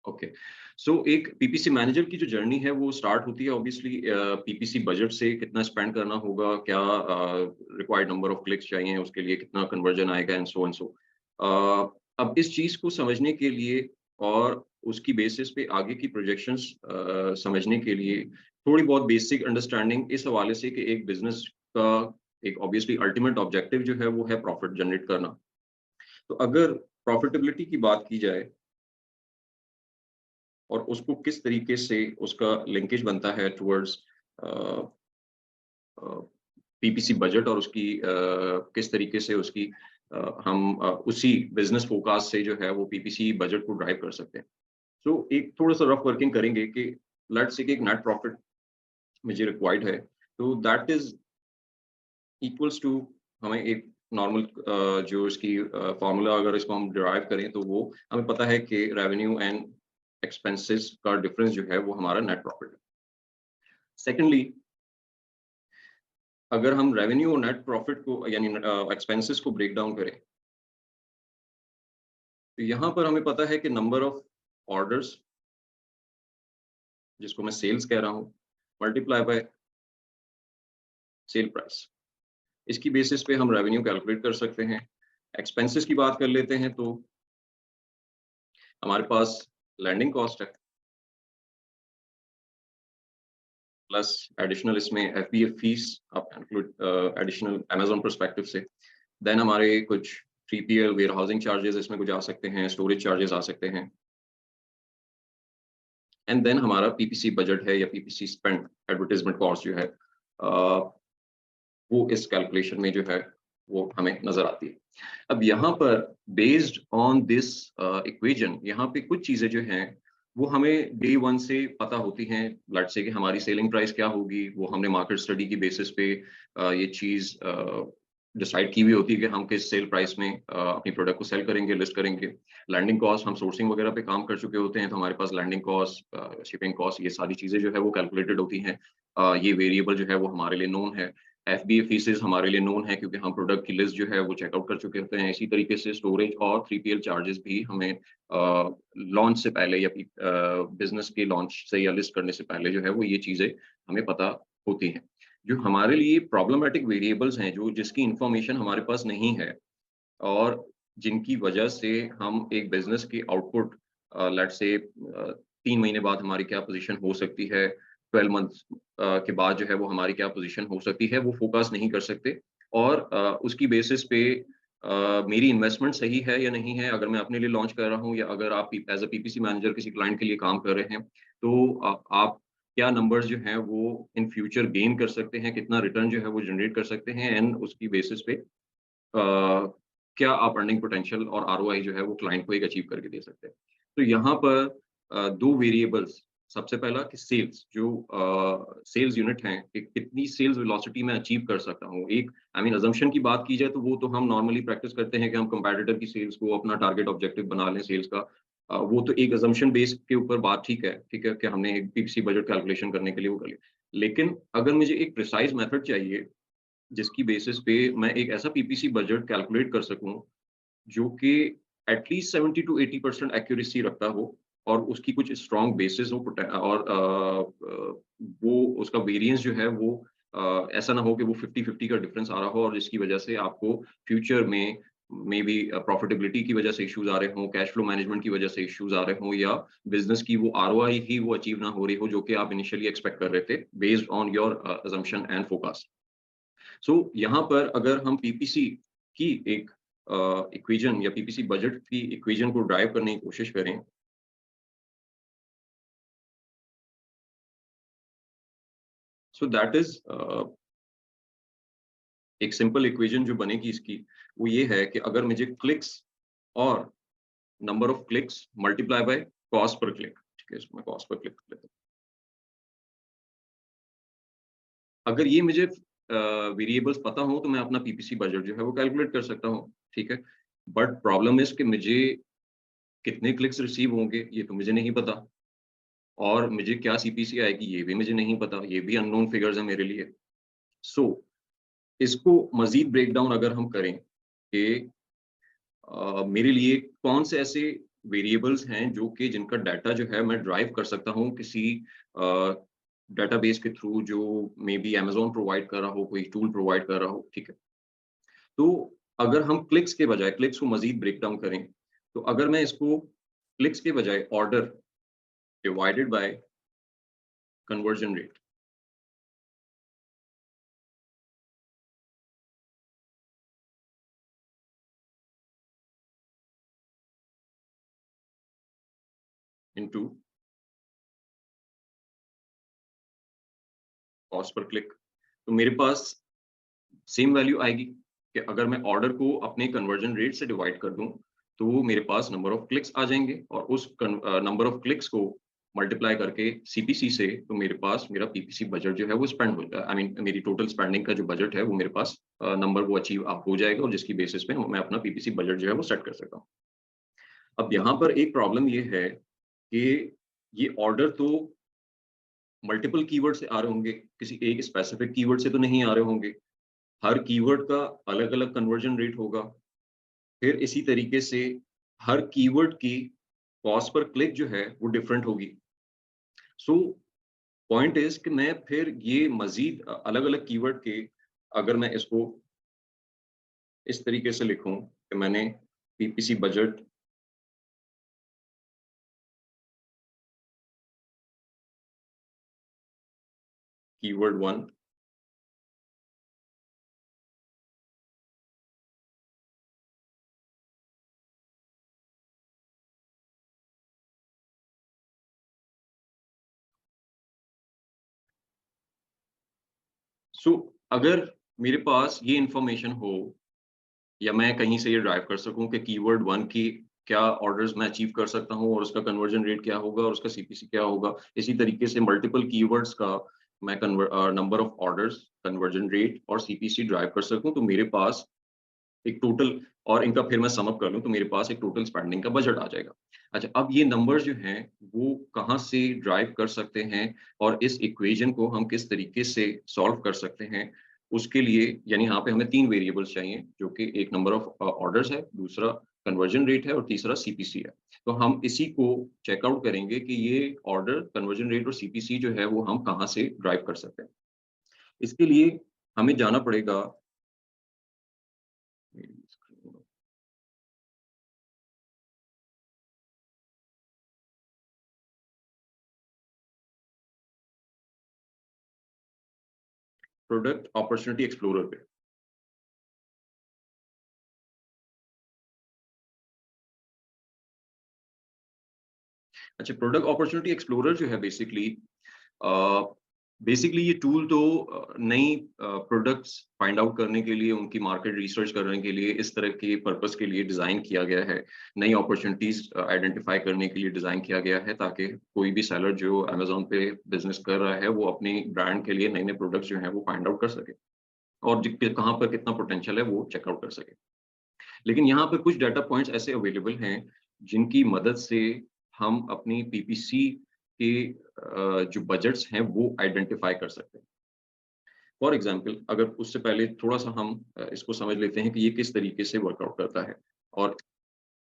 Okay. सो एक PPC manager की जो जर्नी है वो स्टार्ट होती है ऑब्वियसली पीपीसी बजट से, कितना स्पेंड करना होगा, क्या रिक्वायर्ड नंबर ऑफ क्लिक्स चाहिए, उसके लिए कितना कन्वर्जन आएगा एंड सो। अब इस चीज़ को समझने के लिए और उसकी बेसिस पे आगे की प्रोजेक्शंस समझने के लिए थोड़ी बहुत बेसिक अंडरस्टैंडिंग इस हवाले से कि एक बिजनेस का एक ऑब्वियसली अल्टीमेट ऑब्जेक्टिव जो है वो है प्रॉफिट जनरेट करना। तो अगर प्रॉफिटेबिलिटी की बात की जाए और उसको किस तरीके से उसका लिंकेज बनता है टुवर्ड्स पीपीसी बजट और उसकी किस तरीके से उसकी हम उसी बिजनेस फोरकास्ट से जो है वो पीपीसी बजट को ड्राइव कर सकते हैं। तो एक थोड़ा सा रफ वर्किंग करेंगे कि लेट्स से कि एक नेट प्रॉफिट मुझे रिक्वायर्ड है, तो दैट इज इक्वल्स टू हमें एक नॉर्मल जो इसकी फॉर्मूला अगर इसको हम डिराइव करें तो वो हमें पता है कि रेवेन्यू एंड एक्सपेंसेस का डिफरेंस जो है वो हमारा नेट प्रॉफिट है। सेकेंडली, अगर हम रेवेन्यू और नेट प्रॉफिट को यानी एक्सपेंसेस को ब्रेक डाउन करें, तो यहाँ पर हमें पता है कि नंबर ऑफ ऑर्डर्स, जिसको मैं सेल्स कह रहा हूँ, मल्टीप्लाई बाय सेल प्राइस, इसकी बेसिस पे हम रेवेन्यू कैलकुलेट कर सकते हैं। एक्सपेंसेस की बात कर लेते हैं तो हमारे पास लैंडिंग कॉस्ट है, प्लस एडिशनल इसमें एफबीएफ फीस आप इंक्लूड एडिशनल अमेज़न पर्सपेक्टिव से। देन हमारे कुछ 3PL वेयर हाउसिंग चार्जेस इसमें कुछ आ सकते हैं, स्टोरेज चार्जेस आ सकते हैं, एंड देन हमारा पीपीसी बजट है या पीपीसी स्पेंड एडवर्टाइजमेंट कॉस्ट जो है वो इस कैलकुलेशन में जो है वो हमें नजर आती है। अब यहाँ पर बेस्ड ऑन दिस इक्वेशन, यहाँ पे कुछ चीजें जो हैं वो हमें डे वन से पता होती हैं। लेट्स से कि हमारी सेलिंग प्राइस क्या होगी, वो हमने मार्केट स्टडी की बेसिस पे ये चीज डिसाइड की हुई होती है कि हम किस सेल प्राइस में अपनी प्रोडक्ट को सेल करेंगे, लिस्ट करेंगे। लैंडिंग कॉस्ट, हम सोर्सिंग वगैरह पे काम कर चुके होते हैं तो हमारे पास लैंडिंग कॉस्ट, शिपिंग कॉस्ट, ये सारी चीजें जो है वो कैलकुलेटेड होती हैं। ये वेरिएबल जो है वो हमारे लिए नोन है। एफबीए फीसेस हमारे लिए नोन है क्योंकि हम प्रोडक्ट की लिस्ट जो है वो चेकआउट कर चुके होते हैं। इसी तरीके से स्टोरेज और 3PL चार्जेस भी हमें लॉन्च से पहले या बिजनेस के लॉन्च से या लिस्ट करने से पहले जो है वो ये चीजें हमें पता होती हैं। जो हमारे लिए प्रॉब्लमेटिक वेरिएबल्स हैं, जो जिसकी इंफॉर्मेशन हमारे पास नहीं है और जिनकी वजह से हम एक बिजनेस की आउटपुट, लेट्स से 3 महीने बाद हमारी क्या पोजीशन हो सकती है, 12 मंथ्स के बाद जो है वो हमारी क्या पोजीशन हो सकती है, वो फोकस नहीं कर सकते। और उसकी बेसिस पे मेरी इन्वेस्टमेंट सही है या नहीं है, अगर मैं अपने लिए लॉन्च कर रहा हूँ या अगर आप एज अ पीपीसी मैनेजर किसी क्लाइंट के लिए काम कर रहे हैं, तो आप क्या नंबर्स जो हैं वो इन फ्यूचर गेन कर सकते हैं, कितना रिटर्न जो है वो जनरेट कर सकते हैं, एंड उसकी बेसिस पे क्या आप अर्निंग पोटेंशियल और आरओआई जो है वो क्लाइंट को एक अचीव करके दे सकते हैं। तो यहाँ पर 2 वेरिएबल्स, सबसे पहला कि सेल्स जो सेल्स यूनिट हैं कि कितनी सेल्स वेलोसिटी मैं अचीव कर सकता हूँ। एक आई मीन असम्पशन की बात की जाए तो वो तो हम नॉर्मली प्रैक्टिस करते हैं कि हम कंपैटिटर की सेल्स को अपना टारगेट ऑब्जेक्टिव बना लें सेल्स का। वो तो एक असम्पशन बेस के ऊपर बात ठीक है कि हमने एक पीपीसी बजट कैलकुलेशन करने के लिए वो कर लिया। लेकिन अगर मुझे एक प्रिसाइज़ मेथड चाहिए जिसकी बेसिस पे मैं एक ऐसा पीपीसी बजट कैलकुलेट कर सकूं जो कि एटलीस्ट 70 टू 80% एक्यूरेसी रखता हो और उसकी कुछ स्ट्रॉन्ग बेसिस हो, और वो उसका वेरिएंस जो है वो ऐसा ना हो कि वो 50-50 का डिफरेंस आ रहा हो और जिसकी वजह से आपको फ्यूचर में मे बी प्रॉफिटेबिलिटी की वजह से इश्यूज आ रहे हों, कैश फ्लो मैनेजमेंट की वजह से इश्यूज आ रहे हों, या बिजनेस की वो आरओआई ही वो अचीव ना हो रही हो जो कि आप इनिशियली एक्सपेक्ट कर रहे थे based on your assumption and focus. So यहाँ पर अगर हम पीपीसी की एक इक्वेशन या पीपीसी बजट की इक्वेशन को ड्राइव करने की कोशिश करें, सो दैट इज एक सिंपल इक्वेशन जो बनेगी इसकी, वो ये है कि अगर मुझे क्लिक्स और number of clicks multiply by cost per click, ठीक है, इसमें कॉस्ट पर क्लिक कर लेते हैं। अगर ये मुझे वेरिएबल्स पता हो तो मैं अपना पीपीसी बजट जो है वो कैलकुलेट कर सकता हूँ, ठीक है। बट प्रॉब्लम इज कि मुझे कितने क्लिक्स रिसीव होंगे ये तो मुझे नहीं पता, और मुझे क्या सीपीसी आएगी ये भी मुझे नहीं पता, ये भी अननोन फिगर्स है मेरे लिए। सो इसको मजीद ब्रेक डाउन अगर हम करें कि मेरे लिए कौन से ऐसे वेरिएबल्स हैं जो कि जिनका डाटा जो है मैं ड्राइव कर सकता हूँ किसी डेटाबेस के थ्रू, जो मे बी अमेज़न प्रोवाइड कर रहा हो, कोई टूल प्रोवाइड कर रहा हो, ठीक है। तो अगर हम क्लिक्स के बजाय क्लिक्स को मज़ीद ब्रेक डाउन करें, तो अगर मैं इसको क्लिक्स के बजाय order divided by conversion rate into cost per click, तो मेरे पास सेम वैल्यू आएगी कि अगर मैं ऑर्डर को अपने कन्वर्जन रेट से डिवाइड कर दूं, तो मेरे पास नंबर ऑफ क्लिक्स आ जाएंगे, और उस नंबर ऑफ क्लिक्स को मल्टीप्लाई करके सीपीसी से, तो मेरे पास मेरा पीपीसी बजट जो है वो स्पेंड हो जाए, आई मीन मेरी टोटल स्पेंडिंग का जो बजट है वो मेरे पास नंबर वो अचीव आप हो जाएगा, और जिसकी बेसिस पे मैं अपना पीपीसी बजट जो है वो सेट कर सकता हूँ। अब यहाँ पर एक प्रॉब्लम ये है कि ये ऑर्डर तो मल्टीपल कीवर्ड से आ रहे होंगे, किसी एक स्पेसिफिक कीवर्ड से तो नहीं आ रहे होंगे। हर कीवर्ड का अलग-अलग कन्वर्जन रेट होगा। फिर इसी तरीके से हर कीवर्ड की कॉस्ट पर क्लिक जो है वो डिफरेंट होगी। सो पॉइंट इज़ कि मैं फिर ये मज़ीद अलग-अलग कीवर्ड के, अगर मैं इसको इस तरीके से लिखूँ कि मैंने पीपीसी बजट कीवर्ड 1, सो अगर मेरे पास ये इन्फॉर्मेशन हो, या मैं कहीं से ये ड्राइव कर सकूँ कि कीवर्ड 1 की क्या ऑर्डर्स मैं अचीव कर सकता हूँ, और उसका कन्वर्जन रेट क्या होगा, और उसका सीपीसी क्या होगा। इसी तरीके से मल्टीपल कीवर्ड्स का मैं number of orders, conversion rate और सीपीसी ड्राइव कर सकूँ, तो मेरे पास एक टोटल, और इनका फिर मैं सम अप कर लूँ, तो मेरे पास एक टोटल स्पेंडिंग का बजट आ जाएगा। अच्छा, अब ये नंबर्स जो हैं वो कहाँ से ड्राइव कर सकते हैं, और इस इक्वेशन को हम किस तरीके से सॉल्व कर सकते हैं, उसके लिए यानी यहाँ पे हमें 3 वेरिएबल्स चाहिए, जो कि एक नंबर ऑफ ऑर्डर्स है, दूसरा कन्वर्जन रेट है, और तीसरा सीपीसी है। तो हम इसी को चेक आउट करेंगे कि ये ऑर्डर, कन्वर्जन रेट और सीपीसी जो है वो हम कहाँ से ड्राइव कर सकते हैं। इसके लिए हमें जाना पड़ेगा, प्रोडक्ट अपॉर्चुनिटी एक्सप्लोरर पे। अच्छा, प्रोडक्ट अपॉर्चुनिटी एक्सप्लोरर जो है बेसिकली ये टूल तो नई प्रोडक्ट्स फाइंड आउट करने के लिए, उनकी मार्केट रिसर्च करने के लिए, इस तरह के पर्पस के लिए डिज़ाइन किया गया है। नई अपॉर्चुनिटीज़ आइडेंटिफाई करने के लिए डिज़ाइन किया गया है, ताकि कोई भी सेलर जो अमेज़न पे बिज़नेस कर रहा है, वो अपनी ब्रांड के लिए नए-नए प्रोडक्ट्स जो हैं वो फाइंड आउट कर सके, और कहाँ पर कितना पोटेंशियल है वो चेक आउट कर सके। लेकिन यहाँ पे कुछ डाटा पॉइंट्स ऐसे अवेलेबल हैं, जिनकी मदद से हम अपनी पीपीसी के जो बजट्स हैं वो आइडेंटिफाई कर सकते हैं। फॉर एग्ज़ाम्पल, अगर उससे पहले थोड़ा-सा हम इसको समझ लेते हैं कि ये किस तरीके से वर्कआउट करता है, और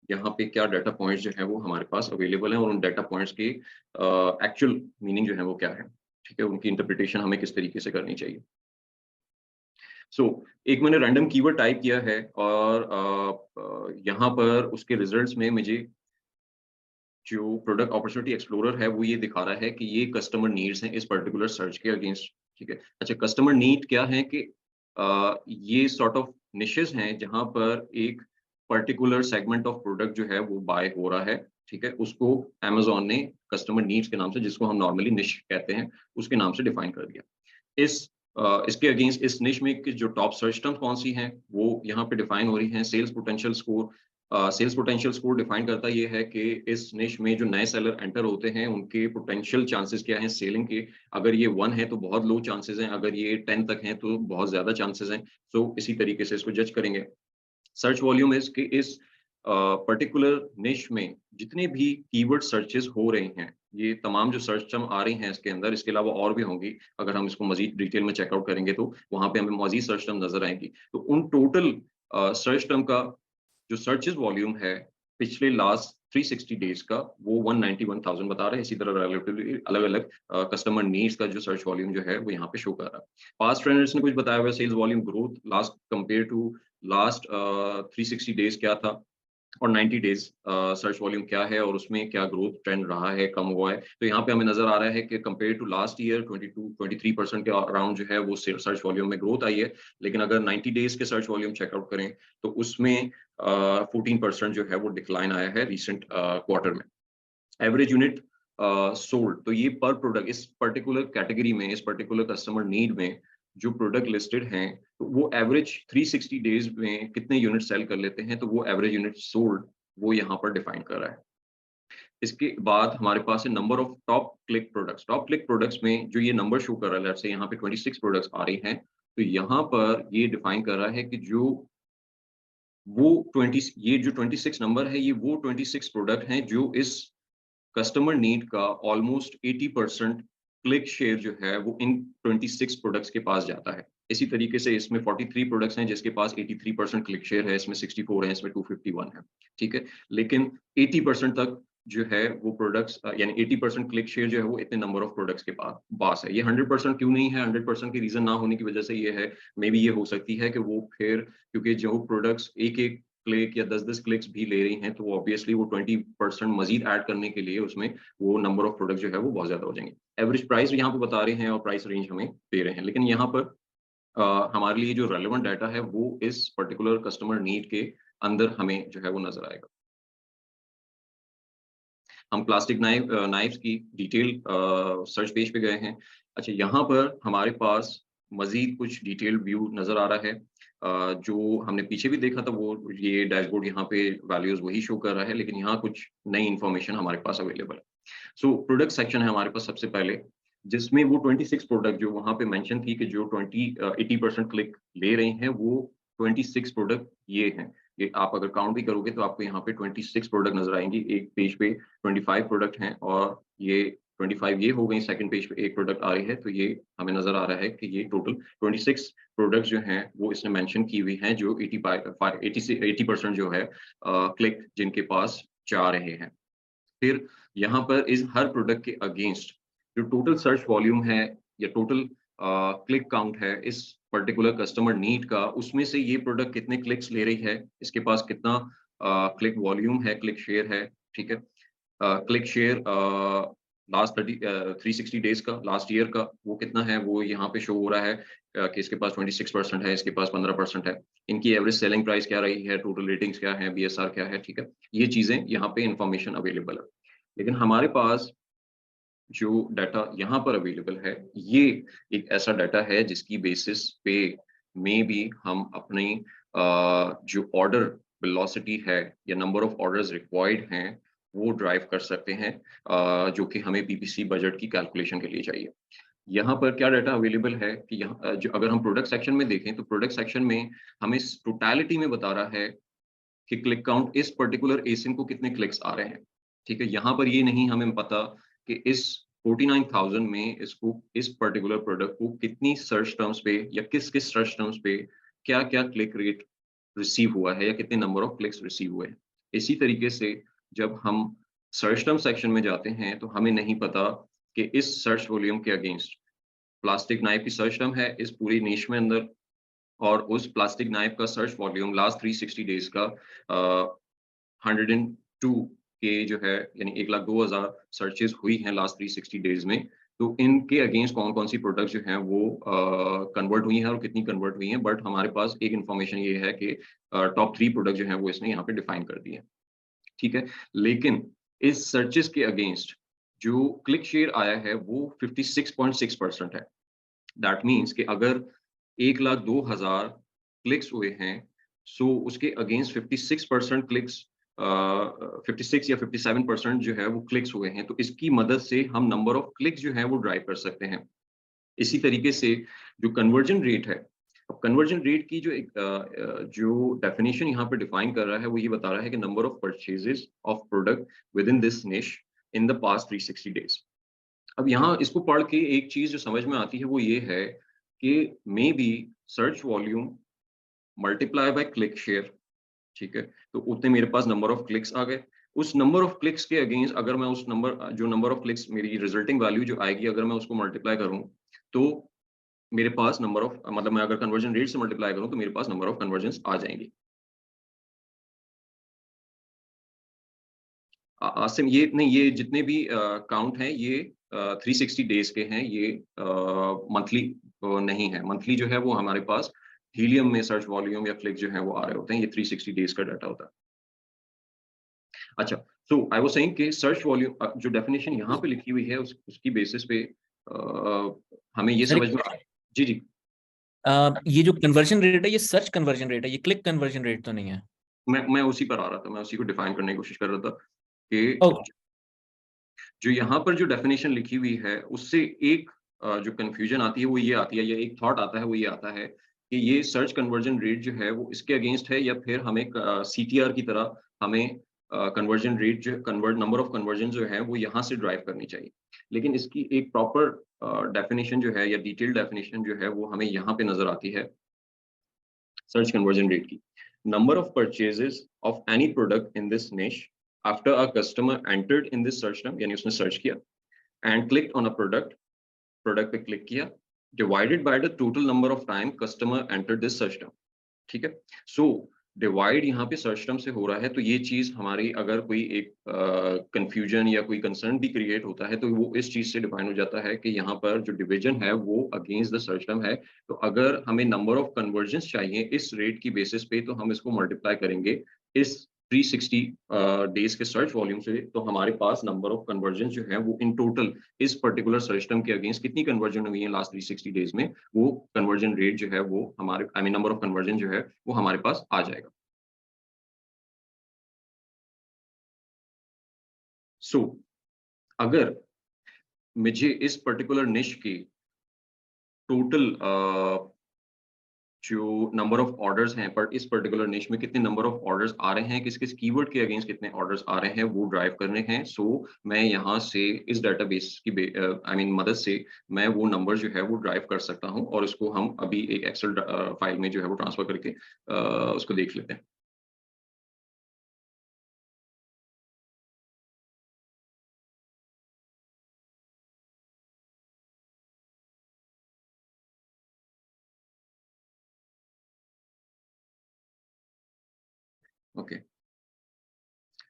यहाँ पे क्या डाटा पॉइंट्स जो हैं वो हमारे पास अवेलेबल हैं, और उन डाटा पॉइंट्स की एक्चुअल मीनिंग जो है वो क्या है, ठीक है? उनकी इंटरप्रिटेशन हमें किस तरीके से करनी चाहिए। सो एक मैंने रैंडम कीवर्ड टाइप किया है, और यहाँ पर उसके रिजल्ट्स में मुझे जो प्रोडक्ट अपॉर्चुनिटी एक्सप्लोरर है वो ये दिखा रहा है कि ये कस्टमर नीड्स हैं इस पर्टिकुलर सर्च के अगेंस्ट, ठीक है। अच्छा, कस्टमर नीड क्या है कि ये सॉर्ट ऑफ निशेस हैं जहाँ पर एक पर्टिकुलर सेगमेंट ऑफ प्रोडक्ट जो है वो बाय हो रहा है, ठीक है। उसको अमेज़न ने कस्टमर नीड्स के नाम से, जिसको हम नॉर्मली निश कहते हैं, उसके नाम से डिफाइन कर दिया। इसके अगेंस्ट इस निश में की जो टॉप सर्च टर्म्स कौन-सी हैं, वो यहाँ पे डिफाइन हो रही हैं। सेल्स पोटेंशियल स्कोर डिफाइन करता ये है कि इस निश में जो नए सेलर एंटर होते हैं, उनके पोटेंशियल चांसेस क्या हैं सेलिंग के। अगर ये 1 है तो बहुत लो चांसेस हैं, अगर ये 10 तक हैं तो बहुत ज़्यादा चांसेस हैं। सो इसी तरीके से इसको जज करेंगे। सर्च वॉल्यूम इस पर्टिकुलर निश में जितने भी कीवर्ड सर्चेस हो रहे हैं, ये तमाम जो सर्च टर्म आ रही हैं इसके अंदर, इसके अलावा और भी होंगी। अगर हम इसको मज़ीद डिटेल में चेकआउट करेंगे तो वहाँ पे हमें मज़ीद सर्च टर्म नज़र आएँगी। तो उन टोटल सर्च टर्म का जो सर्चेस वॉल्यूम है, पिछले लास्ट 360 डेज का वो 191,000 बता रहा है। इसी तरह रिलेटिवली अलग-अलग कस्टमर नीड्स का जो सर्च वॉल्यूम जो है वो यहाँ पे शो कर रहा है। पास्ट ट्रेंडर्स ने कुछ बताया हुआ है, sales volume growth last compare to last 360 days क्या था और 90 डेज सर्च वॉल्यूम क्या है और उसमें क्या ग्रोथ ट्रेंड रहा है, कम हुआ है। तो यहाँ पे हमें नजर आ रहा है कि कंपेयर टू लास्ट ईयर 22-23% के अराउंड जो है वो सर्च वॉल्यूम में ग्रोथ आई है। लेकिन अगर 90 डेज के सर्च वॉल्यूम चेकआउट करें तो उसमें 14% जो है वो डिक्लाइन आया है रिसेंट क्वार्टर में। एवरेज यूनिट सोल्ड, तो ये पर प्रोडक्ट इस पर्टिकुलर कैटेगरी में, इस पर्टिकुलर कस्टमर नीड में जो प्रोडक्ट लिस्टेड हैं, तो वो एवरेज 360 डेज में कितने यूनिट सेल कर लेते हैं, तो वो एवरेज यूनिट सोल्ड वो यहाँ पर डिफाइन कर रहा है। इसके बाद हमारे पास है number of top click products. Top click products में जो ये नंबर शो कर रहा है, लेट्स से यहाँ पे 26 प्रोडक्ट्स आ रही हैं, तो यहाँ पर ये डिफाइन कर रहा है कि वो 20 ये जो 26 नंबर है, ये वो 26 प्रोडक्ट हैं जो इस कस्टमर नीड का ऑलमोस्ट 80% क्लिक शेयर जो है वो इन 26 प्रोडक्ट्स के पास जाता है। इसी तरीके से इसमें 43 प्रोडक्ट्स हैं जिसके पास 83% क्लिक शेयर है, इसमें 64 है, इसमें 251 है, ठीक है। लेकिन 80% तक जो है वो प्रोडक्ट्स यानी 80% क्लिक शेयर जो है वो इतने नंबर ऑफ प्रोडक्ट्स के पास है। ये 100% क्यों नहीं है? 100% की रीजन ना होने की वजह से ये है, मे बी ये हो सकती है कि वो फिर क्योंकि जो प्रोडक्ट्स एक-एक क्लिक या 10-10 क्लिक्स भी ले रही हैं, तो वो ऑब्वियसली वो 20% मज़ीद ऐड करने के लिए उसमें वो नंबर ऑफ प्रोडक्ट जो है वो बहुत ज़्यादा हो जाएँगे। एवरेज प्राइस यहाँ पे बता रहे हैं और प्राइस रेंज हमें दे रहे हैं। लेकिन यहाँ पर हमारे लिए जो रेलेवेंट डाटा है वो इस पर्टिकुलर कस्टमर नीड के अंदर हमें जो है वो नज़र आएगा। हम प्लास्टिक नाइफ्स की डिटेल सर्च पेज पे गए हैं। अच्छा, यहाँ पर हमारे पास मज़ीद कुछ डिटेल्ड व्यू नज़र आ रहा है। जो हमने पीछे भी देखा था वो ये डैशबोर्ड यहाँ पे वैल्यूज़ वही शो कर रहा है, लेकिन यहाँ कुछ नई इन्फॉर्मेशन हमारे पास अवेलेबल है। सो प्रोडक्ट सेक्शन है हमारे पास सबसे पहले, जिसमें वो 26 प्रोडक्ट जो वहाँ पे मेंशन थी कि जो 80% क्लिक ले रहे हैं, वो 26 प्रोडक्ट ये हैं। ये आप अगर काउंट भी करोगे तो आपको यहाँ पे 26 प्रोडक्ट नज़र आएँगी। एक पेज पे 25 प्रोडक्ट हैं और ये 25 ये हो गई, सेकंड पेज पे एक प्रोडक्ट आ रही है, तो ये हमें नज़र आ रहा है कि ये टोटल 26 प्रोडक्ट जो हैं वो इसने मेंशन की हुई हैं जो 80 से 80% जो है क्लिक जिनके पास जा रहे हैं। फिर यहाँ पर इस हर प्रोडक्ट के अगेंस्ट जो टोटल सर्च वॉल्यूम है या टोटल क्लिक काउंट है इस पर्टिकुलर कस्टमर नीड का, उसमें से ये प्रोडक्ट कितने क्लिक्स ले रही है, इसके पास कितना क्लिक वॉल्यूम है, क्लिक शेयर है, ठीक है। क्लिक शेयर लास्ट 360 डेज का, लास्ट ईयर का वो कितना है, वो यहाँ पे शो हो रहा है कि इसके पास 26% है, इसके पास 15% है। इनकी एवरेज सेलिंग प्राइस क्या रही है, टोटल रेटिंग्स क्या है, बीएसआर क्या है, ठीक है। ये चीज़ें यहाँ पे इन्फॉर्मेशन अवेलेबल है। लेकिन हमारे पास जो डाटा यहाँ पर अवेलेबल है, ये एक ऐसा डाटा है जिसकी बेसिस पे में भी हम अपनी जो ऑर्डर वेलोसिटी है या नंबर ऑफ ऑर्डर्स रिक्वायर्ड हैं, वो ड्राइव कर सकते हैं, जो कि हमें पीपीसी बजट की कैलकुलेशन के लिए चाहिए। यहाँ पर क्या डाटा अवेलेबल है कि यहाँ जो अगर हम प्रोडक्ट सेक्शन में देखें, तो प्रोडक्ट सेक्शन में हमें टोटैलिटी में बता रहा है कि क्लिक काउंट इस पर्टिकुलर एसिन को कितने क्लिक्स आ रहे हैं, ठीक है? यहाँ पर ये नहीं हमें पता कि इस 49,000 में इसको इस पर्टिकुलर प्रोडक्ट को कितनी सर्च टर्म्स पे या किस-किस सर्च टर्म्स पे क्या-क्या क्लिक रेट रिसीव हुआ है या कितने नंबर ऑफ क्लिक्स रिसीव हुए हैं। इसी तरीके से जब हम सर्च टर्म सेक्शन में जाते हैं, तो हमें नहीं पता कि इस सर्च वॉल्यूम के अगेंस्ट प्लास्टिक नाइफ की सर्च टर्म है इस पूरी निश में अंदर और उस प्लास्टिक नाइफ का सर्च वॉल्यूम लास्ट 360 डेज का 102 के जो है यानी 1,02,000 सर्चेस हुई हैं लास्ट 360 डेज में। तो इनके अगेंस्ट कौन-कौन सी प्रोडक्ट्स जो हैं वो कन्वर्ट हुई हैं और कितनी कन्वर्ट हुई हैं। बट हमारे पास एक इन्फॉर्मेशन ये है कि टॉप 3 प्रोडक्ट जो हैं वो इसने यहाँ पे डिफाइन कर दिए हैं, ठीक है। लेकिन इस सर्चेस के अगेंस्ट जो क्लिक शेयर आया है वो 56.6% है। दैट मीन्स कि अगर 1,02,000 क्लिक्स हुए हैं, सो उसके अगेंस्ट 56% क्लिक्स 56 या 57% जो है वो क्लिक्स हुए हैं, तो इसकी मदद से हम नंबर ऑफ क्लिक्स जो है वो ड्राइव कर सकते हैं। इसी तरीके से जो कन्वर्जन रेट है, अब कन्वर्जन रेट की जो डेफिनिशन यहाँ पे डिफाइन कर रहा है, वो ये बता रहा है कि number of purchases of product with in this निश इन द पास्ट 360 डेज। अब यहाँ इसको पढ़ के एक चीज़ जो समझ में आती है वो ये है कि may be search volume multiply by click share, ठीक है? तो उतने मेरे पास नंबर ऑफ क्लिक्स आ गए। उस नंबर ऑफ क्लिक्स के अगेंस्ट अगर मैं उस नंबर ऑफ क्लिक्स मेरी रिजल्टिंग वैल्यू जो आएगी अगर मैं उसको मल्टीप्लाई करूं तो मेरे पास नंबर ऑफ मतलब मैं अगर कन्वर्जन रेट से मल्टीप्लाई करूं तो मेरे पास नंबर ऑफ कन्वर्जन आ जाएंगे। आसिम ये नहीं, ये जितने भी काउंट हैं ये 360 डेज के हैं, ये मंथली नहीं है। मंथली जो है वो हमारे पास हीलियम में सर्च वॉल्यूम या क्लिक जो है वो आ रहे होते हैं, ये 360 डेज का डाटा होता है। अच्छा, सो आई वाज सेइंग कि सर्च वॉल्यूम जो डेफिनेशन यहाँ पे लिखी हुई है उसकी बेसिस पे हमें ये सर समझ में जी जी ये जो कन्वर्जन रेट है ये सर्च कन्वर्जन रेट है, ये क्लिक कन्वर्जन रेट तो नहीं है? मैं उसी पर आ रहा था, मैं उसी को डिफाइन करने की कोशिश कर रहा था कि ओ, जो यहाँ पर जो डेफिनेशन लिखी हुई है उससे एक जो कंफ्यूजन आती है वो ये आती है, या एक थॉट आता है वो ये आता है कि ये सर्च कन्वर्जन रेट जो है वो इसके अगेंस्ट है, या फिर हमें सीटीआर की तरह हमें कन्वर्जन रेट जो कन्वर्ट नंबर ऑफ कन्वर्जन जो है वो यहाँ से ड्राइव करनी चाहिए। लेकिन इसकी एक प्रॉपर डेफिनेशन जो है या डिटेल्ड डेफिनेशन जो है वो हमें यहाँ पे नजर आती है सर्च कन्वर्जन रेट की। Number of purchases of any product in this niche after a customer entered in this search term, यानी उसने सर्च किया and clicked on a product, product पे क्लिक किया, divided by the total number of time customer enter this search term. ठीक है, so divide यहाँ पे search term से हो रहा है, तो ये चीज हमारी अगर कोई एक कंफ्यूजन या कोई कंसर्न भी क्रिएट होता है तो वो इस चीज से डिफाइन हो जाता है कि यहाँ पर जो डिवीजन है वो अगेंस्ट द सर्च टर्म है। तो अगर हमें नंबर ऑफ कन्वर्जन्स चाहिए इस रेट की बेसिस पे तो हम इसको मल्टीप्लाई करेंगे इस 360 डेज के सर्च वॉल्यूम से, तो हमारे पास नंबर ऑफ कन्वर्जन जो है वो इन टोटल इस पर्टिकुलर सर्च टर्म के अगेंस्ट कितनी कन्वर्जन हुई है लास्ट 360 डेज में, वो कन्वर्जन रेट जो है वो हमारे I mean number of conversion जो है वो हमारे पास आ जाएगा। सो अगर मुझे इस पर्टिकुलर निश की टोटल जो नंबर ऑफ ऑर्डर्स हैं पर इस पर्टिकुलर निश में कितने नंबर ऑफ ऑर्डर्स आ रहे हैं, किस किस कीवर्ड के अगेंस्ट कितने ऑर्डर्स आ रहे हैं वो ड्राइव करने हैं। सो मैं यहाँ से इस डाटाबेस की आई मीन मदद से मैं वो नंबर जो है वो ड्राइव कर सकता हूँ, और उसको हम अभी एक एक्सेल फाइल में जो है वो ट्रांसफर करके उसको देख लेते हैं। ओके,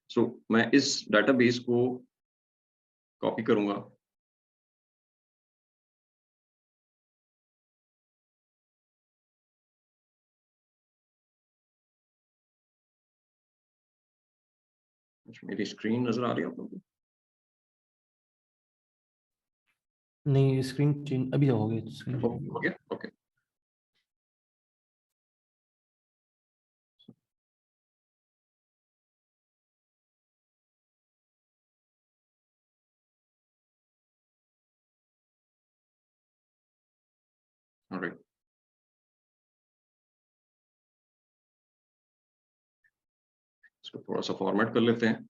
सो मैं इस डाटाबेस को कॉपी करूंगा। अच्छा, मेरी स्क्रीन नजर आ रही है आप लोगों नहीं, स्क्रीन चेंज अभी हो गई स्क्रीन को? चेंज। हो गया, ओके। ऑलराइट, इसको थोड़ा सा फॉर्मेट कर लेते हैं।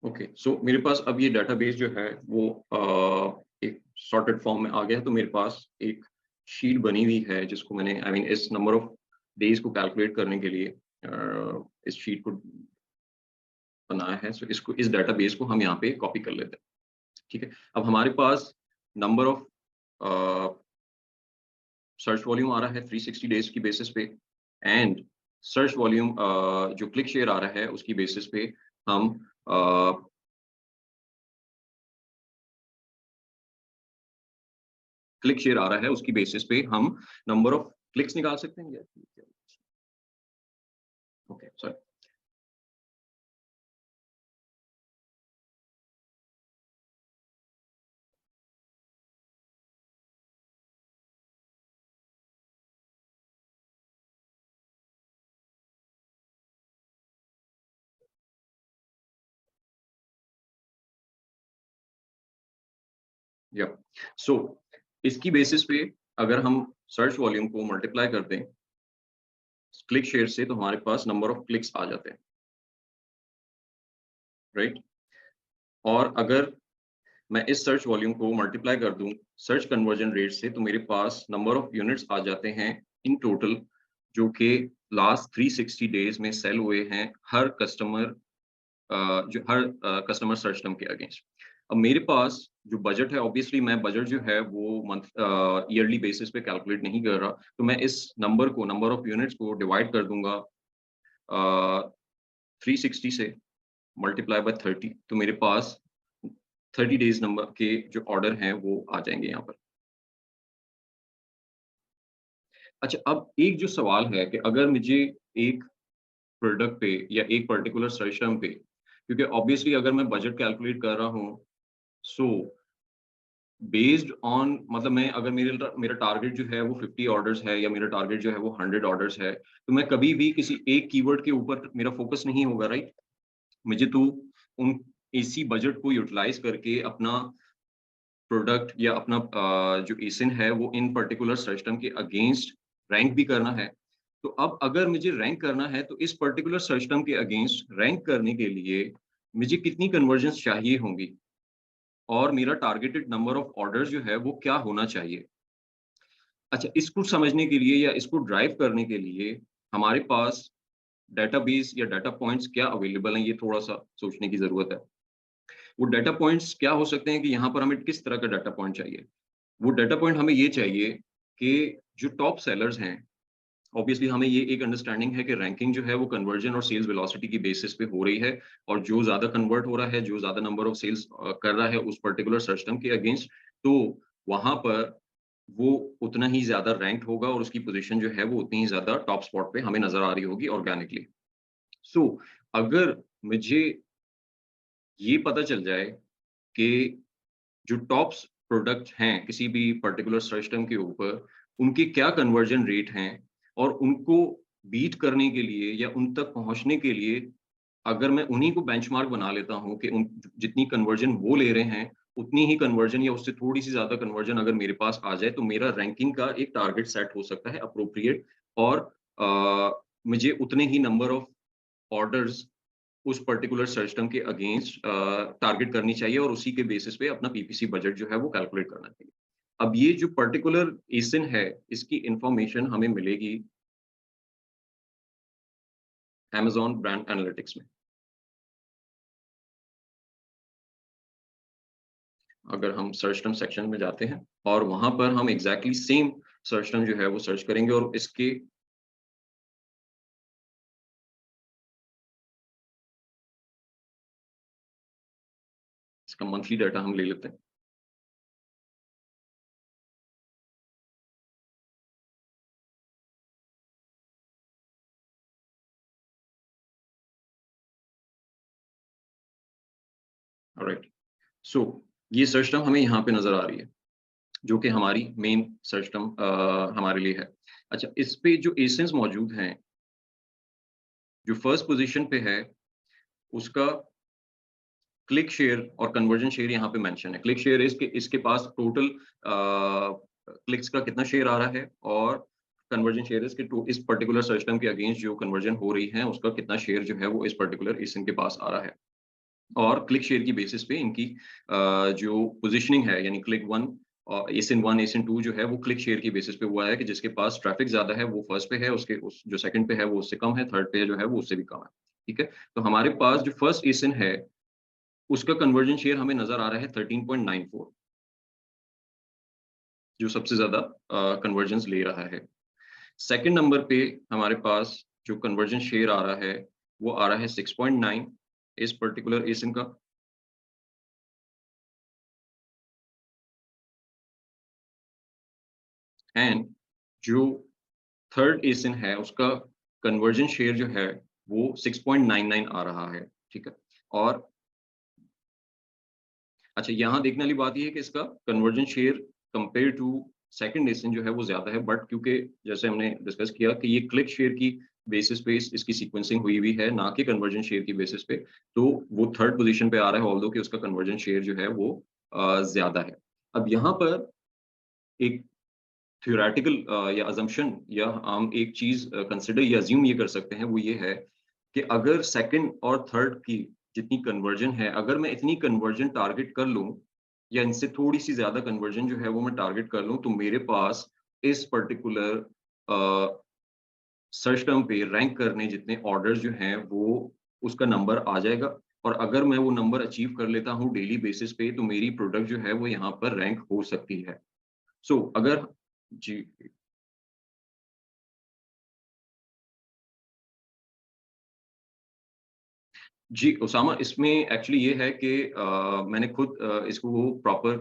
ओके, सो मेरे पास अब ये डाटाबेस जो है वो एक सॉर्टेड फॉर्म में आ गया है। तो मेरे पास एक शीट बनी हुई है जिसको मैंने आई मीन इस नंबर ऑफ डेज को कैलकुलेट करने के लिए इस शीट को बनाया है। सो इसको इस डाटाबेस को हम यहाँ पे कॉपी कर लेते हैं। ठीक है, अब हमारे पास नंबर ऑफ सर्च वॉल्यूम आ रहा है 360 डेज की बेसिस पे, एंड सर्च वॉल्यूम जो क्लिक शेयर आ रहा है उसकी बेसिस पे हम क्लिक शेयर आ रहा है उसकी बेसिस पे हम नंबर ऑफ क्लिक्स निकाल सकते हैं। ओके, सॉरी, या सो इसकी बेसिस पे अगर हम सर्च वॉल्यूम को मल्टीप्लाई कर दें क्लिक शेयर से, तो हमारे पास नंबर ऑफ क्लिक्स आ जाते हैं, राइट। और अगर मैं इस सर्च वॉल्यूम को मल्टीप्लाई कर दूं सर्च कन्वर्जन रेट से, तो मेरे पास नंबर ऑफ यूनिट्स आ जाते हैं इन टोटल, जो कि लास्ट 360 डेज में सेल हुए हैं हर कस्टमर जो हर कस्टमर सर्च टर्म के अगेंस्ट। अब मेरे पास जो बजट है, ऑब्वियसली मैं बजट जो है वो मंथ ईयरली बेसिस पे कैलकुलेट नहीं कर रहा, तो मैं इस नंबर को, नंबर ऑफ यूनिट्स को डिवाइड कर दूंगा 360 से मल्टीप्लाई बाय 30, तो मेरे पास 30 डेज नंबर के जो ऑर्डर हैं वो आ जाएंगे यहाँ पर। अच्छा, अब एक जो सवाल है कि अगर मुझे एक प्रोडक्ट पे या एक पर्टिकुलर सर्च टर्म पे, क्योंकि ऑब्वियसली अगर मैं बजट कैलकुलेट कर रहा हूँ, सो बेस्ड ऑन, मतलब मैं अगर मेरा टारगेट जो है वो 50 ऑर्डर्स है या मेरा टारगेट जो है वो 100 ऑर्डर्स है, तो मैं कभी भी किसी एक कीवर्ड के ऊपर मेरा फोकस नहीं होगा, राइट। मुझे तो उन इसी बजट को यूटिलाइज करके अपना प्रोडक्ट या अपना जो एसिन है वो इन पर्टिकुलर सर्च टर्म के अगेंस्ट रैंक भी करना है। तो अब अगर मुझे रैंक करना है, तो इस पर्टिकुलर सर्च टर्म के अगेंस्ट रैंक करने के लिए मुझे कितनी कन्वर्जन्स चाहिए होंगी और मेरा टारगेटेड नंबर ऑफ ऑर्डर्स जो है वो क्या होना चाहिए। अच्छा, इसको समझने के लिए या इसको ड्राइव करने के लिए हमारे पास डेटाबेस या डाटा पॉइंट्स क्या अवेलेबल हैं, ये थोड़ा-सा सोचने की ज़रूरत है। वो डाटा पॉइंट्स क्या हो सकते हैं कि यहाँ पर हमें किस तरह का डाटा पॉइंट चाहिए? वो डाटा पॉइंट हमें ये चाहिए कि जो टॉप सेलर्स हैं, ऑब्वियसली हमें ये एक अंडरस्टैंडिंग है कि रैंकिंग जो है वो कन्वर्जन और सेल्स वेलोसिटी की बेसिस पे हो रही है, और जो ज़्यादा कन्वर्ट हो रहा है, जो ज़्यादा नंबर ऑफ सेल्स कर रहा है उस पर्टिकुलर सर्च टर्म के अगेंस्ट, तो वहाँ पर वो उतना ही ज़्यादा रैंक्ड होगा और उसकी पोज़ीशन जो है वो उतनी ही ज़्यादा टॉप स्पॉट पे हमें नज़र आ रही होगी ऑर्गेनिकली। सो अगर मुझे ये पता चल जाए कि जो टॉप्स प्रोडक्ट हैं किसी भी पर्टिकुलर सर्च टर्म के ऊपर, उनके क्या कन्वर्जन रेट हैं, और उनको बीट करने के लिए या उन तक पहुँचने के लिए अगर मैं उन्हीं को बेंचमार्क बना लेता हूँ कि उन जितनी कन्वर्जन वो ले रहे हैं, उतनी ही कन्वर्जन या उससे थोड़ी-सी ज़्यादा कन्वर्जन अगर मेरे पास आ जाए, तो मेरा रैंकिंग का एक टारगेट सेट हो सकता है एप्रोप्रिएट, और मुझे उतने ही नंबर ऑफ ऑर्डर्स उस पर्टिकुलर सर्च टर्म के अगेंस्ट टारगेट करनी चाहिए, और उसी के बेसिस पे अपना पीपीसी बजट जो है वो कैलकुलेट करना चाहिए। अब ये जो पर्टिकुलर एसिन है, इसकी इन्फॉर्मेशन हमें मिलेगी अमेज़न ब्रांड एनालिटिक्स में। अगर हम सर्च टर्म सेक्शन में जाते हैं और वहाँ पर हम एग्ज़ैक्टली सेम सर्च टर्म जो है वो सर्च करेंगे, और इसका मंथली डाटा हम ले लेते हैं। ऑलराइट, सो ये सर्च टर्म हमें यहाँ पे नज़र आ रही है, जो कि हमारी मेन सर्च टर्म हमारे लिए है। अच्छा, इस पे जो एसिन्स मौजूद हैं, जो फर्स्ट पोज़ीशन पे है, उसका क्लिक शेयर और कन्वर्जन शेयर यहाँ पे मेंशन है। क्लिक शेयर इसके पास टोटल क्लिक्स का कितना शेयर आ रहा है, और कन्वर्जन शेयर इस पर्टिकुलर सर्च टर्म के अगेंस्ट जो कन्वर्जन हो रही है उसका कितना शेयर जो है वो इस पर्टिकुलर एसिन के पास आ रहा है। और क्लिक शेयर की बेसिस पे इनकी जो पोजीशनिंग है, यानी क्लिक 1 और एसिन 1 एसिन 2 जो है वो क्लिक शेयर की बेसिस पे हुआ है कि जिसके पास ट्रैफिक ज़्यादा है वो फर्स्ट पे है, उसके जो सेकंड पे है वो उससे कम है, थर्ड पे जो है वो उससे भी कम है। ठीक है? तो हमारे पास जो फर्स्ट एसिन है उसका कन्वर्जन शेयर हमें नज़र आ रहा है 13.94, जो सबसे ज़्यादा कन्वर्जन्स ले रहा है। सेकंड नंबर पे हमारे पास जो कन्वर्जन शेयर आ रहा है, वो आ रहा है 6.9 इस पर्टिकुलर एसिन का। एंड जो थर्ड एसिन है उसका कन्वर्जन शेयर जो है वो 6.99 आ रहा है। ठीक है? और अच्छा, यहाँ देखने वाली बात ये है कि इसका conversion share compare to second ASIN जो है वो ज़्यादा है, बट क्योंकि जैसे हमने डिस्कस किया कि ये क्लिक शेयर की बेसिस पे इसकी सीक्वेंसिंग हुई हुई है, ना कि कन्वर्जन शेयर की बेसिस पे, तो वो थर्ड पोजीशन पे आ रहा है, ऑल्दो कि उसका कन्वर्जन शेयर जो है वो ज़्यादा है। अब यहाँ पर एक थ्योरेटिकल या अजम्पशन या हम एक चीज कंसिडर या अज्यूम ये कर सकते हैं, वो ये है कि अगर सेकंड और थर्ड की जितनी कन्वर्जन है, अगर मैं इतनी कन्वर्जन टारगेट कर लूं या इनसे थोड़ी सी ज्यादा कन्वर्जन जो है वो मैं टारगेट कर लूं, तो मेरे पास इस पर्टिकुलर सर्च टर्म पे रैंक करने जितने ऑर्डर्स जो हैं वो उसका नंबर आ जाएगा। और अगर मैं वो नंबर अचीव कर लेता हूँ डेली बेसिस पे, तो मेरी प्रोडक्ट जो है वो यहाँ पर रैंक हो सकती है। सो अगर जी जी, उसामा, इसमें एक्चुअली ये है कि मैंने खुद इसको प्रॉपर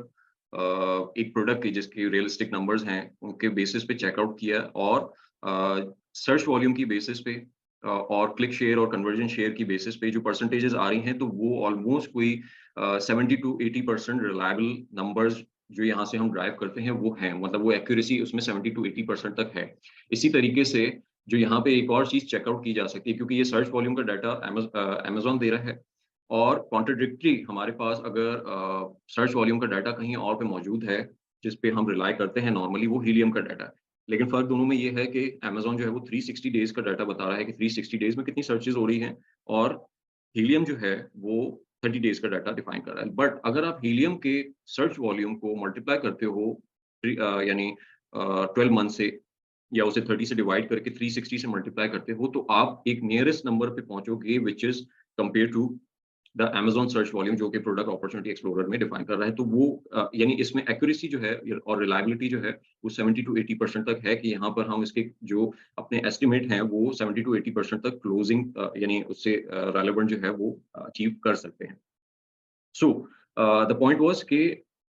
एक प्रोडक्ट की जिसके रियलिस्टिक नंबर्स हैं, उनके बेसिस पे चेकआउट किया और सर्च वॉल्यूम की बेसिस पे और क्लिक शेयर और कन्वर्जन शेयर की बेसिस पे जो परसेंटेजेस आ रही हैं, तो वो ऑलमोस्ट कोई 70 टू 80% रिलायबल नंबर्स जो यहाँ से हम ड्राइव करते हैं, वो हैं। मतलब वो एक्यूरेसी उसमें 70 टू 80% तक है। इसी तरीके से जो यहाँ पे एक और चीज़ चेकआउट की जा सकती है, क्योंकि ये सर्च वॉल्यूम का डाटा अमेज़न दे रहा है और कॉन्ट्राडिक्टरी हमारे पास अगर सर्च वॉल्यूम का डाटा कहीं और पे मौजूद है, जिस पे हम रिलाय करते हैं नॉर्मली, वो हीलियम का डाटा है। लेकिन फ़र्क दोनों में ये है कि अमेज़न जो है वो 360 डेज़ का डाटा बता रहा है कि 360 डेज़ में कितनी सर्चेज़ हो रही हैं, और हीलियम जो है वो 30 डेज़ का डाटा डिफाइन कर रहा है। बट अगर आप हीलियम के सर्च वॉल्यूम को मल्टीप्लाई करते हो यानी 12 मंथ से, या उसे 30 से डिवाइड करके 360 से मल्टीप्लाई करते हो, तो आप एक नियरेस्ट नंबर पे पहुंचोगे which is compare to the Amazon search volume, जो कि प्रोडक्ट अपॉर्चुनिटी एक्सप्लोरर में डिफाइन कर रहा है। तो वो यानी इसमें एक्यूरेसी जो है और रिलायबिलिटी जो है वो 70 टू 80% तक है, कि यहाँ पर हम इसके जो अपने एस्टिमेट हैं वो 70 टू 80% तक क्लोजिंग यानी उससे रेलेवेंट जो है वो अचीव कर सकते हैं। सो द पॉइंट वाज कि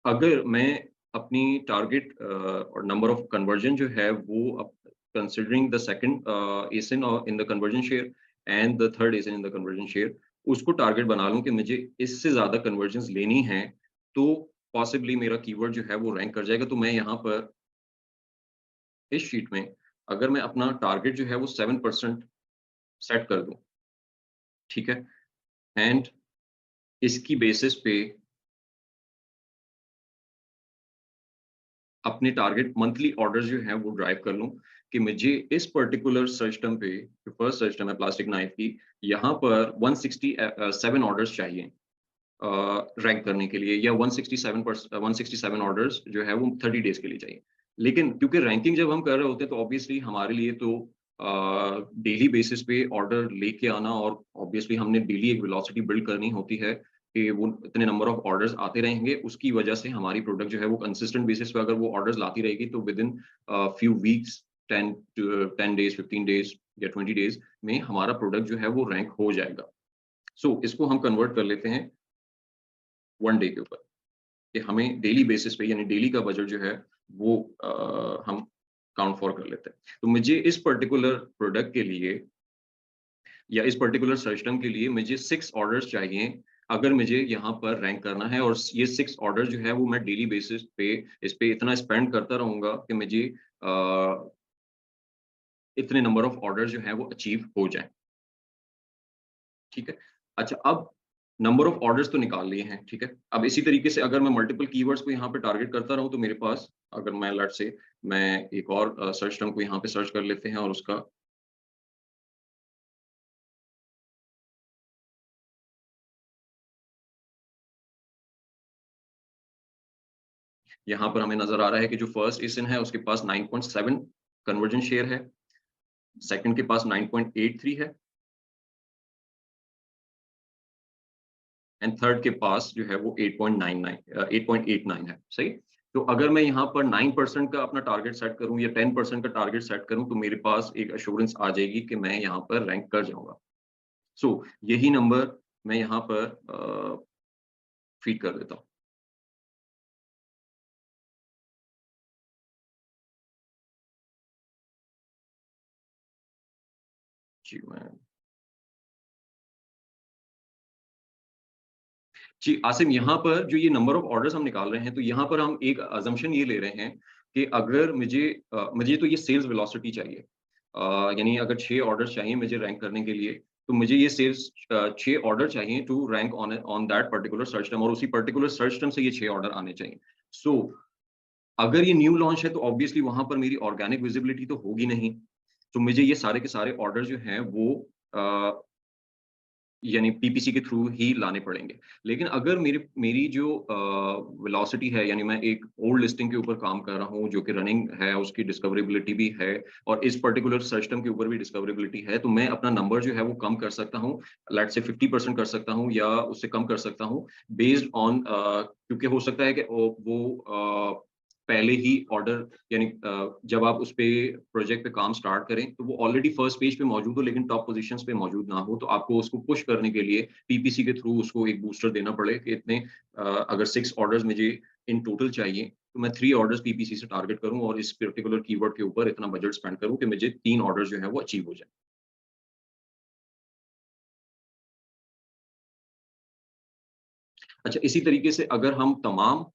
अगर मैं अपनी टारगेट और नंबर ऑफ कन्वर्जन जो है वो considering the second ASIN in the conversion share and the third ASIN in the conversion share, उसको टारगेट बना लूं कि मुझे इससे ज्यादा कन्वर्जन्स लेनी है, तो पॉसिबली मेरा कीवर्ड जो है वो रैंक कर जाएगा। तो मैं यहाँ पर इस शीट में अगर मैं अपना टारगेट जो है वो 7% सेट कर दूं, ठीक है, एंड इसकी बेसिस पे अपने टारगेट मंथली ऑर्डर्स जो हैं वो ड्राइव कर लूं, कि मुझे इस पर्टिकुलर सर्च टर्म पे, जो फर्स्ट सर्च टर्म है प्लास्टिक नाइफ की, यहाँ पर 167 ऑर्डर्स चाहिए रैंक करने के लिए, या 167 ऑर्डर्स जो है वो 30 डेज के लिए चाहिए। लेकिन क्योंकि रैंकिंग जब हम कर रहे होते हैं, तो ऑब्वियसली हमारे लिए तो डेली बेसिस पे ऑर्डर लेके आना, और ऑब्वियसली हमने डेली एक वेलोसिटी बिल्ड करनी होती है कि वो इतने नंबर ऑफ ऑर्डर्स आते रहेंगे। उसकी वजह से हमारी प्रोडक्ट जो है वो कंसिस्टेंट बेसिस पे अगर वो ऑर्डर्स लाती रहेगी, तो with in few weeks, 10 days, 15 days या 20 डेज में हमारा प्रोडक्ट जो है वो रैंक हो जाएगा। सो इसको हम कन्वर्ट कर लेते हैं 1 डे के ऊपर, कि हमें डेली बेसिस पे यानी डेली का बजट जो है वो हम काउंट फॉर कर लेते हैं। तो मुझे इस पर्टिकुलर प्रोडक्ट के लिए या इस पर्टिकुलर सर्च टर्म के लिए मुझे 6 ऑर्डर्स चाहिए, अगर मुझे यहाँ पर रैंक करना है। और ये 6 ऑर्डर जो है वो मैं डेली बेसिस पे इस पे इतना स्पेंड करता रहूंगा कि मुझे इतने नंबर ऑफ ऑर्डर जो है वो अचीव हो जाए। ठीक है। अच्छा, अब नंबर ऑफ ऑर्डर्स तो निकाल लिए हैं, ठीक है। अब इसी तरीके से अगर मैं मल्टीपल कीवर्ड्स को यहाँ पे टारगेट करता रहूं, तो मेरे पास, अगर मैं लेट्स से मैं एक और सर्च टर्म को यहाँ पे सर्च कर लेते हैं और उसका यहाँ पर हमें नजर आ रहा है कि जो फर्स्ट एसिन है उसके पास 9.7 कन्वर्जन शेयर है, सेकंड के पास 9.83 है, एंड थर्ड के पास जो है वो 8.89 है। सही। तो अगर मैं यहाँ पर 9% का अपना टारगेट सेट करूं या 10% का टारगेट सेट करूं, तो मेरे पास एक अश्योरेंस आ जाएगी कि मैं यहाँ पर रैंक कर जाऊंगा। सो यही नंबर मैं यहाँ पर फीड कर देता हूँ। जी मैं जी आसिम, यहाँ पर जो ये नंबर ऑफ ऑर्डर्स हम निकाल रहे हैं, तो यहाँ पर हम एक अजम्पशन ये ले रहे हैं कि अगर मुझे तो ये सेल्स वेलोसिटी चाहिए, यानी अगर 6 ऑर्डर्स चाहिए मुझे रैंक करने के लिए, तो मुझे ये सेल्स 6 ऑर्डर चाहिए to rank on that particular search term, और उसी पर्टिकुलर सर्च टर्म से ये 6 ऑर्डर आने चाहिए। सो अगर ये न्यू लॉन्च है तो ऑब्वियसली वहां पर मेरी ऑर्गेनिक विजिबिलिटी तो होगी नहीं, तो मुझे ये सारे के सारे ऑर्डर जो हैं वो यानी पीपीसी के थ्रू ही लाने पड़ेंगे। लेकिन अगर मेरी जो वेलोसिटी है, यानी मैं एक ओल्ड लिस्टिंग के ऊपर काम कर रहा हूँ जो कि रनिंग है, उसकी डिस्कवरेबिलिटी भी है और इस पर्टिकुलर सर्च टर्म के ऊपर भी डिस्कवरेबिलिटी है, तो मैं अपना नंबर जो है वो कम कर सकता हूँ, लेट्स से 50% कर सकता हूँ या उससे कम कर सकता हूँ, बेस्ड ऑन क्योंकि हो सकता है कि वो पहले ही ऑर्डर यानी जब आप उस पे प्रोजेक्ट पे काम स्टार्ट करें तो वो ऑलरेडी फर्स्ट पेज पे मौजूद हो लेकिन टॉप पोजीशंस पे मौजूद ना हो, तो आपको उसको पुश करने के लिए पीपीसी के थ्रू उसको एक बूस्टर देना पड़े कि इतने अगर 6 ऑर्डर्स मुझे इन टोटल चाहिए तो मैं 3 ऑर्डर्स पीपीसी से टारगेट करूं और इस पर्टिकुलर कीवर्ड के ऊपर इतना बजट स्पेंड करूं कि मुझे 3 ऑर्डर्स जो है वो अचीव हो जाए। अच्छा, इसी तरीके से अगर हम तमाम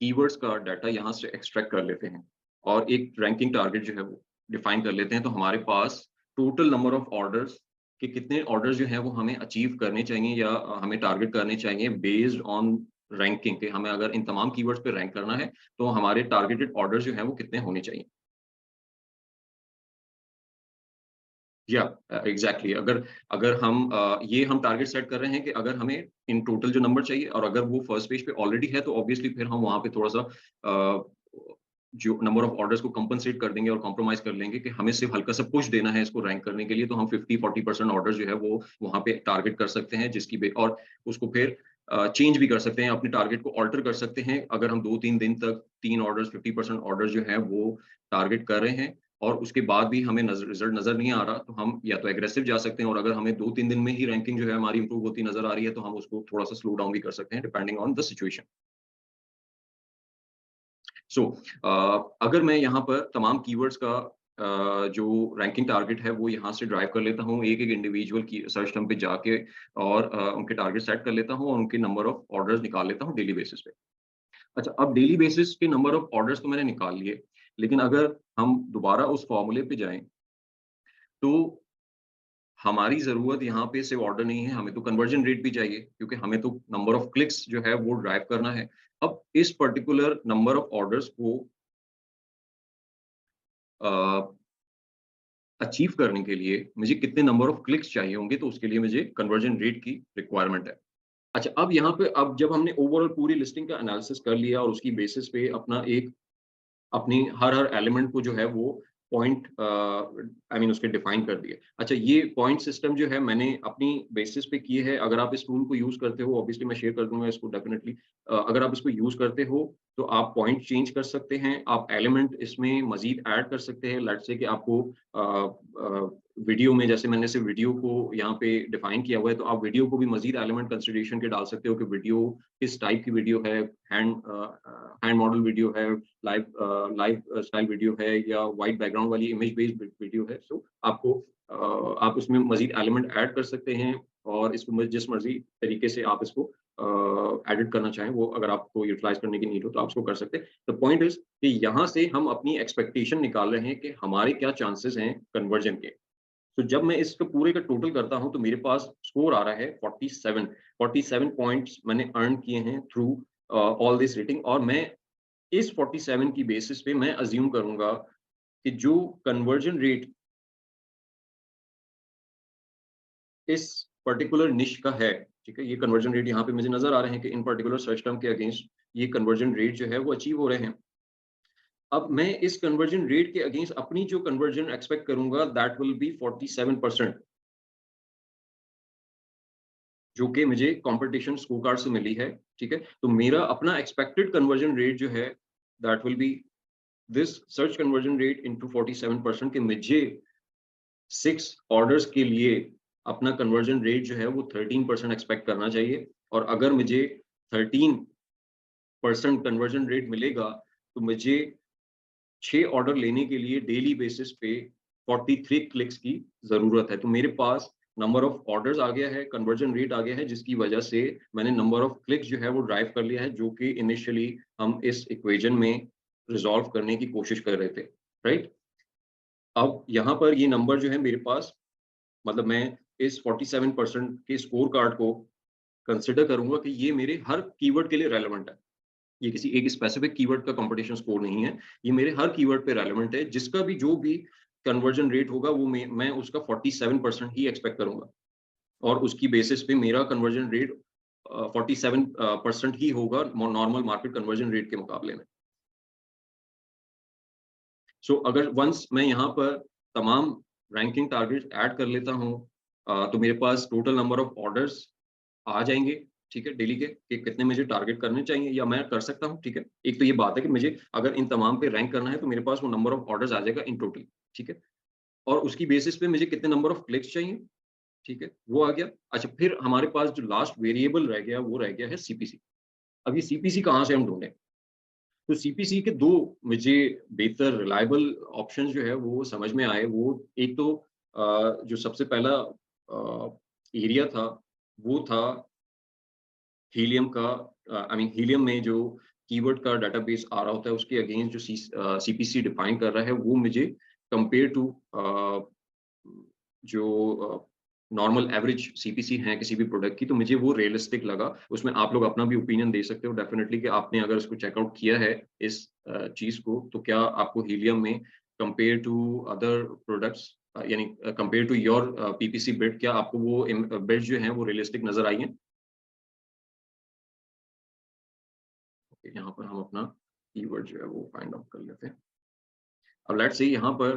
कीवर्ड्स का डाटा यहाँ से एक्सट्रैक्ट कर लेते हैं और एक रैंकिंग टारगेट जो है वो डिफाइन कर लेते हैं, तो हमारे पास टोटल नंबर ऑफ ऑर्डर्स के कितने ऑर्डर्स जो हैं वो हमें अचीव करने चाहिए या हमें टारगेट करने चाहिए बेस्ड ऑन रैंकिंग के, हमें अगर इन तमाम कीवर्ड्स पे रैंक करना है तो हमारे टारगेटेड ऑर्डर्स जो हैं वो कितने होने चाहिए। या एग्जैक्टली अगर अगर हम ये हम टारगेट सेट कर रहे हैं कि अगर हमें इन टोटल जो नंबर चाहिए और अगर वो फर्स्ट पेज पे ऑलरेडी है तो ऑब्वियसली फिर हम वहां पे थोड़ा सा जो नंबर ऑफ ऑर्डर्स को कंपनसेट कर देंगे और कॉम्प्रोमाइज कर लेंगे कि हमें सिर्फ हल्का सा पुश देना है इसको रैंक करने के लिए, तो हम 50-40% ऑर्डर जो है वो वहां पे टारगेट कर सकते हैं, जिसकी और उसको फिर चेंज भी कर सकते हैं, अपने टारगेट को ऑल्टर कर सकते हैं। अगर हम 2-3 दिन तक 3 ऑर्डर्स 50% ऑर्डर जो है वो टारगेट कर रहे हैं और उसके बाद भी हमें रिजल्ट नजर नहीं आ रहा, तो हम या तो एग्रेसिव जा सकते हैं और अगर हमें 2-3 दिन में ही रैंकिंग जो है हमारी इंप्रूव होती नजर आ रही है तो हम उसको थोड़ा सा स्लो डाउन भी कर सकते हैं डिपेंडिंग ऑन द सिचुएशन। सो अगर मैं यहाँ पर तमाम कीवर्ड्स का जो रैंकिंग टारगेट है वो यहाँ से ड्राइव कर लेता हूँ, एक एक इंडिविजुअल की सर्च टर्म पे जाके और उनके टारगेट सेट कर लेता हूँ और उनके नंबर ऑफ ऑर्डर्स निकाल लेता हूँ डेली बेसिस पे। अच्छा, अब डेली बेसिस के नंबर ऑफ ऑर्डर्स तो मैंने निकाल लिए, लेकिन अगर हम दोबारा उस फॉर्मूले पे जाएं तो हमारी ज़रूरत यहाँ पे सिर्फ ऑर्डर नहीं है, हमें तो कन्वर्जन रेट भी चाहिए क्योंकि हमें तो नंबर ऑफ क्लिक्स जो है वो ड्राइव करना है। अब इस पर्टिकुलर नंबर ऑफ ऑर्डर्स को अ, अचीव करने के लिए मुझे कितने नंबर ऑफ क्लिक्स चाहिए होंगे, तो उसके लिए मुझे कन्वर्जन रेट की रिक्वायरमेंट है। अच्छा, अब यहाँ पे अब जब हमने ओवरऑल पूरी लिस्टिंग का एनालिसिस कर लिया और उसकी बेसिस पे अपना एक अपनी हर एलिमेंट को जो है वो पॉइंट आई मीन उसके डिफाइन कर दिए। अच्छा, ये पॉइंट सिस्टम जो है मैंने अपनी बेसिस पे किए है। अगर आप इस टूल को यूज करते हो, ऑब्वियसली मैं शेयर कर दूंगा इसको डेफिनेटली। अगर आप इसको यूज करते हो तो आप पॉइंट चेंज कर सकते हैं, आप एलिमेंट इसमें मजीद ऐड कर सकते हैं। लेट्स से कि आपको वीडियो में, जैसे मैंने सिर्फ वीडियो को यहाँ पे डिफाइन किया हुआ है, तो आप वीडियो को भी मजीद एलिमेंट कंसिडरेशन के डाल सकते हो कि वीडियो किस टाइप की वीडियो है, हैंड मॉडल वीडियो है, लाइव स्टाइल वीडियो है या वाइट बैकग्राउंड वाली इमेज बेस्ड वीडियो है। सो आपको आप उसमें मजीद एलिमेंट ऐड कर सकते हैं और इसको जिस मर्जी तरीके से आप इसको एडिट करना चाहें, वो अगर आपको यूटिलाइज करने की नीड हो तो आप उसको कर सकते हैं। द पॉइंट इज कि यहाँ से हम अपनी एक्सपेक्टेशन निकाल रहे हैं कि हमारे क्या चांसेस हैं कन्वर्जन के। तो जब मैं इसको पूरे का टोटल करता हूं तो मेरे पास स्कोर आ रहा है 47 पॉइंट्स मैंने अर्न किए हैं थ्रू ऑल दिस रेटिंग। और मैं इस 47 की बेसिस पे मैं अज्यूम करूंगा कि जो कन्वर्जन रेट इस पर्टिकुलर निश का है, ठीक है, ये कन्वर्जन रेट यहाँ पे मुझे नजर आ रहे हैं कि इन पर्टिकुलर सर्च टर्म के अगेंस्ट ये कन्वर्जन रेट जो है वो अचीव हो रहे हैं। अब मैं इस कन्वर्जन रेट के अगेंस्ट अपनी जो कन्वर्जन एक्सपेक्ट करूंगा दैट विल बी 47%, जो कि मुझे कंपटीशन स्कोर कार्ड से मिली है। ठीक है, तो मेरा अपना एक्सपेक्टेड कन्वर्जन रेट जो है that will be this search conversion rate into 47% के मुझे 6 ऑर्डर्स के लिए अपना कन्वर्जन रेट जो है वो 13% एक्सपेक्ट करना चाहिए। और अगर मुझे 13% कन्वर्जन रेट मिलेगा तो मुझे 6 ऑर्डर लेने के लिए डेली बेसिस पे 43 क्लिक्स की जरूरत है। तो मेरे पास नंबर ऑफ ऑर्डर्स आ गया है, कन्वर्जन रेट आ गया है, जिसकी वजह से मैंने नंबर ऑफ क्लिक्स जो है वो ड्राइव कर लिया है, जो कि इनिशियली हम इस इक्वेशन में रिजॉल्व करने की कोशिश कर रहे थे। राइट, अब यहाँ पर ये नंबर जो है मेरे पास, मतलब मैं इस 47% के स्कोर कार्ड को कंसिडर करूंगा कि ये मेरे हर कीवर्ड के लिए रेलेवेंट है। ये किसी एक स्पेसिफिक कीवर्ड का कंपटीशन स्कोर नहीं है, ये मेरे हर कीवर्ड पे रेलेवेंट है। जिसका भी जो भी कन्वर्जन रेट होगा वो मैं उसका 47% ही एक्सपेक्ट करूंगा, और उसकी बेसिस पे मेरा कन्वर्जन रेट 47% ही होगा नॉर्मल मार्केट कन्वर्जन रेट के मुकाबले में। सो अगर वंस मैं यहाँ पर तमाम रैंकिंग टारगेट ऐड कर लेता हूँ, तो मेरे पास टोटल नंबर ऑफ ऑर्डर्स आ जाएंगे, ठीक है, डेली के कि कितने मुझे टारगेट करने चाहिए या मैं कर सकता हूँ, ठीक है। एक तो ये बात है कि मुझे अगर इन तमाम पे रैंक करना है तो मेरे पास वो नंबर ऑफ ऑर्डर्स आ जाएगा इन टोटल, ठीक है, और उसकी बेसिस पे मुझे कितने नंबर ऑफ क्लिक्स चाहिए, ठीक है, वो आ गया। अच्छा, फिर हमारे पास जो लास्ट वेरिएबल रह गया वो रह गया है सीपीसी। अब ये सीपीसी कहाँ से हम ढूंढें? तो सीपीसी के दो मुझे बेहतर रिलायबल ऑप्शन जो है वो समझ में आए। वो एक तो जो सबसे पहला एरिया था वो था हीलियम का। आई मीन हीलियम में जो कीवर्ड का डेटाबेस आ रहा होता है उसके अगेंस्ट जो सीपीसी डिफाइन कर रहा है वो मुझे कंपेयर टू जो नॉर्मल एवरेज सीपीसी है किसी भी प्रोडक्ट की, तो मुझे वो रियलिस्टिक लगा। उसमें आप लोग अपना भी ओपिनियन दे सकते हो डेफिनेटली कि आपने अगर इसको चेकआउट किया है इस चीज को, तो क्या आपको हीलियम में कंपेयर टू अदर प्रोडक्ट्स यानी compare to your PPC bid, क्या आपको वो बिड जो है वो रियलिस्टिक नजर आई है? यहाँ पर हम अपना कीवर्ड जो है वो फाइंड आउट कर लेते हैं। अब लेट्स से यहाँ पर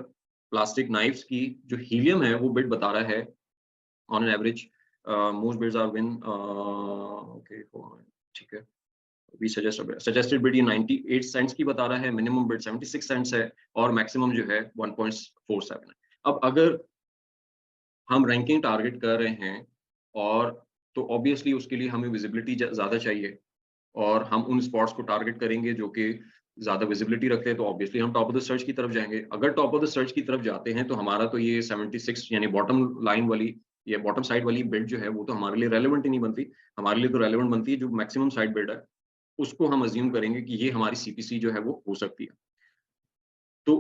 प्लास्टिक नाइफ्स की जो हीलियम है वो बिड बता रहा है on an average most bids are win, okay ठीक है, वी सजेस्टेड बिड ये 98 सेंट्स की बता रहा है, मिनिमम बिड 76 सेंट्स है और मैक्सिमम जो है 1.47 है। अब अगर हम रैंकिंग टारगेट कर रहे हैं और तो ऑब्वियसली उसके लिए हमें विजिबिलिटी ज़्यादा चाहिए, और हम उन स्पॉट्स को टारगेट करेंगे जो कि ज़्यादा विजिबिलिटी रखते हैं, तो ऑब्वियसली हम टॉप ऑफ द सर्च की तरफ जाएंगे। अगर टॉप ऑफ द सर्च की तरफ जाते हैं तो हमारा तो ये 76 यानी बॉटम लाइन वाली या बॉटम साइड वाली बिड जो है वो तो हमारे लिए रेलेवेंट ही नहीं बनती। हमारे लिए तो रेलेवेंट बनती है जो मैक्सिमम साइड बिड है, उसको हम अज्यूम करेंगे कि ये हमारी सीपीसी जो है वो हो सकती है। तो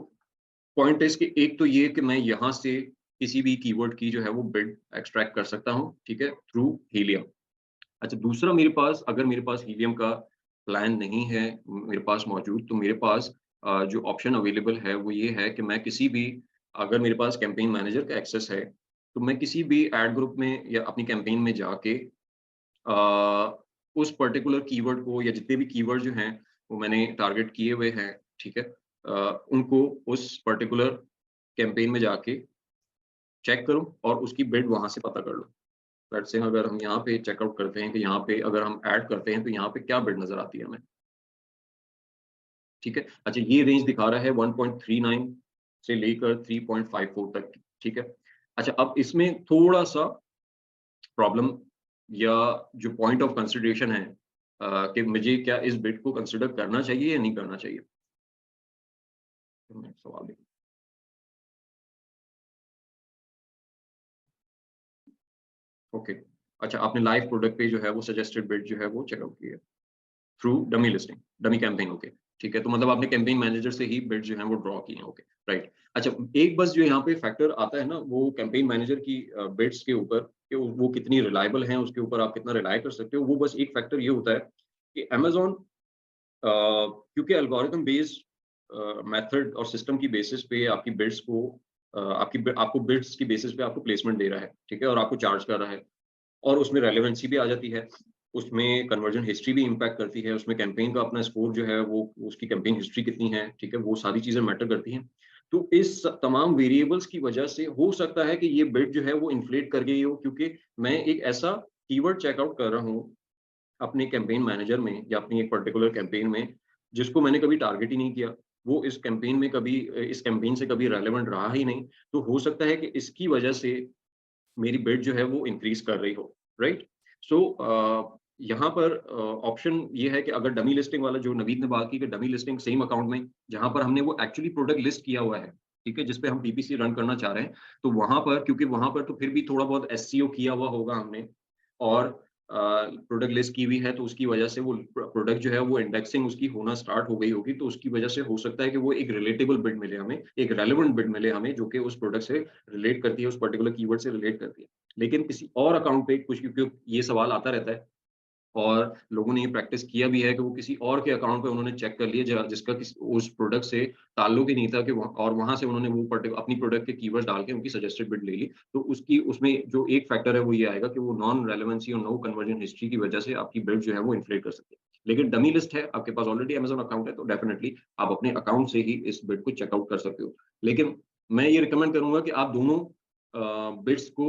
पॉइंट है इसके, एक तो ये कि मैं यहाँ से किसी भी कीवर्ड की जो है वो बिड एक्सट्रैक्ट कर सकता हूँ, ठीक है, थ्रू हीलियम। अच्छा, दूसरा मेरे पास अगर मेरे पास हीलियम का प्लान नहीं है मेरे पास मौजूद, तो मेरे पास जो ऑप्शन अवेलेबल है वो ये है कि मैं किसी भी, अगर मेरे पास कैंपेन मैनेजर का एक्सेस है तो मैं किसी भी एड ग्रुप में या अपनी कैंपेन में जाके उस पर्टिकुलर कीवर्ड को या जितने भी कीवर्ड जो हैं वो मैंने टारगेट किए हुए हैं, ठीक है, उनको उस पर्टिकुलर कैंपेन में जाके चेक करूं और उसकी बिड वहां से पता कर लूं। लेट्स से अगर हम यहाँ पे चेकआउट करते हैं कि यहाँ पे अगर हम ऐड करते हैं तो यहाँ पे क्या बिड नजर आती है हमें, ठीक है। अच्छा, ये रेंज दिखा रहा है 1.39 से लेकर 3.54 तक की, ठीक है। अच्छा, अब इसमें थोड़ा सा प्रॉब्लम या जो पॉइंट ऑफ कंसिडरेशन है कि मुझे क्या इस बिड को कंसिडर करना चाहिए या नहीं करना चाहिए। सवाल देखिए, ओके। अच्छा, आपने लाइव प्रोडक्ट पे जो है वो सजेस्टेड बिड जो है वो चेकआउट की है through dummy listing, dummy campaign, okay, ठीक है। तो मतलब आपने कैंपेन मैनेजर से ही बिड जो है वो ड्रॉ किए हैं, ओके, राइट। अच्छा, एक बस जो यहाँ पे फैक्टर आता है ना वो कैंपेन मैनेजर की बिड्स के ऊपर कि वो कितनी रिलायबल हैं, उसके ऊपर आप कितना रिलाय कर सकते हो, वो बस एक फैक्टर ये होता है कि अमेजोन क्योंकि एल्गोरिथम बेस्ड मेथड और सिस्टम की बेसिस पे आपकी बिड्स को आपको बिड्स की बेसिस पे आपको प्लेसमेंट दे रहा है, ठीक है, और आपको चार्ज कर रहा है, और उसमें रेलेवेंसी भी आ जाती है, उसमें कन्वर्जन हिस्ट्री भी इम्पैक्ट करती है, उसमें कैंपेन का अपना स्कोर जो है वो उसकी कैंपेन हिस्ट्री कितनी है, ठीक है, वो सारी चीजें मैटर करती हैं। तो इस तमाम वेरिएबल्स की वजह से हो सकता है कि ये बिड जो है वो इन्फ्लेट कर गई हो, क्योंकि मैं एक ऐसा कीवर्ड चेकआउट कर रहा हूँ अपने कैंपेन मैनेजर में या अपनी एक पर्टिकुलर कैंपेन में जिसको मैंने कभी टारगेट ही नहीं किया, वो इस कैंपेन में कभी इस कैंपेन से कभी रेलेवेंट रहा ही नहीं। तो हो सकता है कि इसकी वजह से मेरी बिड जो है वो इंक्रीज कर रही हो, राइट। सो यहाँ पर ऑप्शन ये है कि अगर डमी लिस्टिंग वाला जो नवीद ने बात की कि डमी लिस्टिंग सेम अकाउंट में जहां पर हमने वो एक्चुअली प्रोडक्ट लिस्ट किया हुआ है, ठीक है, जिसपे हम पीपीसी रन करना चाह रहे हैं, तो वहां पर क्योंकि वहां पर तो फिर भी थोड़ा बहुत एससीओ किया हुआ होगा हमने, और प्रोडक्ट लिस्ट की हुई है तो उसकी वजह से वो प्रोडक्ट जो है वो इंडेक्सिंग उसकी होना स्टार्ट हो गई होगी, तो उसकी वजह से हो सकता है कि वो एक रिलेटेबल बिड मिले हमें, एक रेलेवेंट बिड मिले हमें जो कि उस प्रोडक्ट से रिलेट करती है, उस पर्टिकुलर कीवर्ड से रिलेट करती है। लेकिन किसी और अकाउंट पे कुछ, क्योंकि ये सवाल आता रहता है और लोगों ने ये प्रैक्टिस किया भी है कि वो किसी और के अकाउंट पे उन्होंने चेक कर लिया जिसका उस प्रोडक्ट से ताल्लुक ही नहीं था कि और वहां से उन्होंने वो अपनी प्रोडक्ट के कीवर्ड डाल के उनकी सजेस्टेड बिड ले ली। तो उसकी उसमें जो एक फैक्टर है वो ये आएगा कि वो नॉन रेलेवेंसी और नो कन्वर्जन हिस्ट्री की वजह से आपकी बिड जो है वो इन्फ्लेट कर सकती है। लेकिन डमी लिस्ट है, आपके पास ऑलरेडी अमेज़न अकाउंट है, तो डेफिनिटली आप अपने अकाउंट से ही इस बिड को चेकआउट कर सकते हो। लेकिन मैं ये रिकमेंड करूंगा कि आप दोनों बिट्स को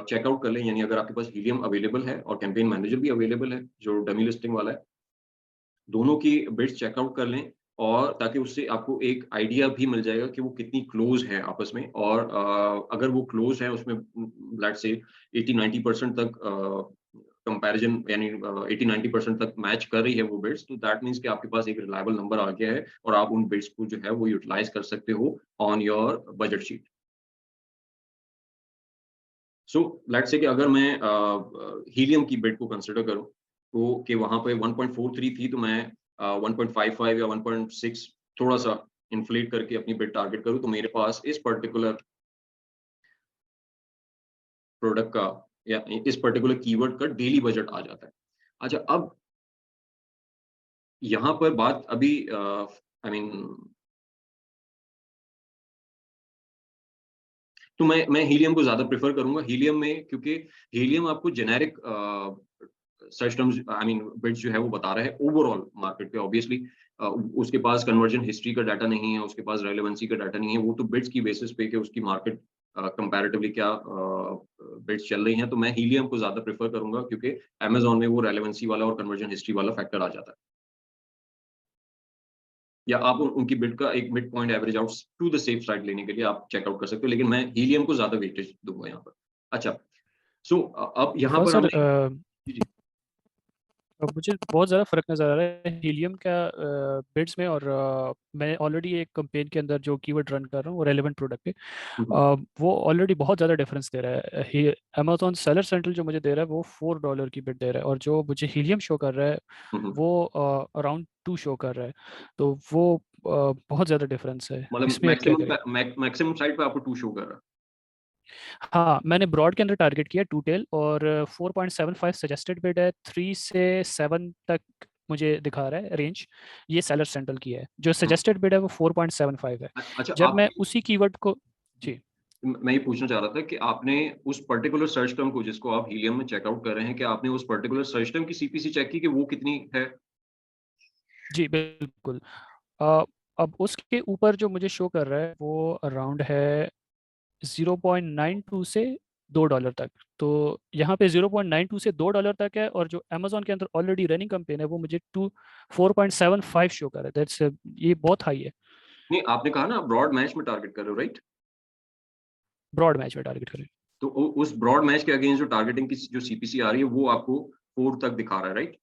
चेकआउट कर लें, यानी अगर आपके पास हीलियम अवेलेबल है और कैंपेन मैनेजर भी अवेलेबल है जो डमी लिस्टिंग वाला है, दोनों की बिट्स चेकआउट कर लें, और ताकि उससे आपको एक आइडिया भी मिल जाएगा कि वो कितनी क्लोज है आपस में, और अगर वो क्लोज है उसमें लेट्स से 80-90% तक कंपैरिजन, यानी 80-90% तक मैच कर रही है वो बिट्स, तो दैट मीन्स कि आपके पास एक रिलायबल नंबर आ गया है और आप उन बिट्स को जो है वो यूटिलाइज कर सकते हो on your budget sheet. So let's say कि अगर मैं हीलियम की बिड को कंसिडर करूं, तो कि वहां पे 1.43 थी, तो मैं 1.55 या 1.6 थोड़ा सा इन्फ्लेट करके अपनी बिड टारगेट करूं, तो मेरे पास इस पर्टिकुलर प्रोडक्ट का या इस पर्टिकुलर कीवर्ड का डेली बजट आ जाता है। अच्छा, अब यहाँ पर बात अभी आई मीन तो मैं हीलियम को ज्यादा प्रेफर करूंगा। हीलियम में, क्योंकि हीलियम आपको generic search terms I mean bits जो है वो बता रहा है ओवरऑल मार्केट पे। ऑब्वियसली उसके पास कन्वर्जन हिस्ट्री का डाटा नहीं है, उसके पास रेलेवेंसी का डाटा नहीं है, वो तो बिट्स की बेसिस पे कि उसकी मार्केट कंपैरेटिवली क्या बिट्स चल रही हैं। तो मैं हीलियम को ज्यादा प्रेफर करूंगा, क्योंकि अमेजोन में वो रेलेवेंसी वाला और कन्वर्जन हिस्ट्री वाला फैक्टर आ जाता है, या आप उनकी बिड का एक mid point average out to the safe side लेने के लिए आप चेकआउट कर सकते हो, लेकिन मैं हीलियम को ज्यादा वेटेज दूंगा यहाँ पर। अच्छा, सो अब यहाँ पर सर हमने जी जी मुझे बहुत ज़्यादा फ़र्क नज़र आ रहा है हीलियम का बिड्स में, और मैं ऑलरेडी एक कैंपेन के अंदर जो कीवर्ड रन कर रहा हूँ वो रेलेवेंट प्रोडक्ट पे, वो ऑलरेडी बहुत ज़्यादा डिफरेंस दे रहा है। अमेजोन सेलर सेंट्रल जो मुझे दे रहा है वो $4 की बिड दे रहा है, और जो मुझे हीलियम शो कर रहा है वो अराउंड 2 शो कर रहा है। तो वो बहुत ज़्यादा डिफरेंस है। मतलब इसमें अब क्या करें? मैक्सिमम साइड पे आपको 2 शो कर रहा है। हाँ, मैंने ब्रॉड के अंदर टारगेट किया 2 टेल, और 4.75 सजेस्टेड बिड है, 3 से 7 तक मुझे दिखा रहा है रेंज। ये सेलर सेंट्रल की है, जो सजेस्टेड बिड है वो 4.75 है। अच्छा, जब आप मैं उसी कीवर्ड को जी मैं ये पूछना चाह रहा था कि आपने उस पर्टिकुलर सर्च टर्म को जिसको आप हीलियम में चेकआउट कर रहे हैं, कि आपने उस पर्टिकुलर सर्च टर्म की सीपीसी चेक की कि वो कितनी है? जी बिल्कुल। अ, अब उसके ऊपर जो मुझे शो कर रहा है वो अराउंड है 0.92 से $2 तक। तो यहाँ पे 0.92 से $2 तक है, और जो अमेजोन के अंदर ऑलरेडी रनिंग कैंपेन है वो मुझे 4.75 शो कर रहा है। दैट्स ये बहुत हाई है। नहीं, आपने कहा ना ब्रॉड मैच में टारगेट कर रहे हो, राइट? ब्रॉड मैच में टारगेट करें। तो उस ब्रॉड मैच के अगेंस्ट जो टारगेटिंग की जो सीपीसी आ रही है वो आपको 4 तक दिखा रहा है, राइट?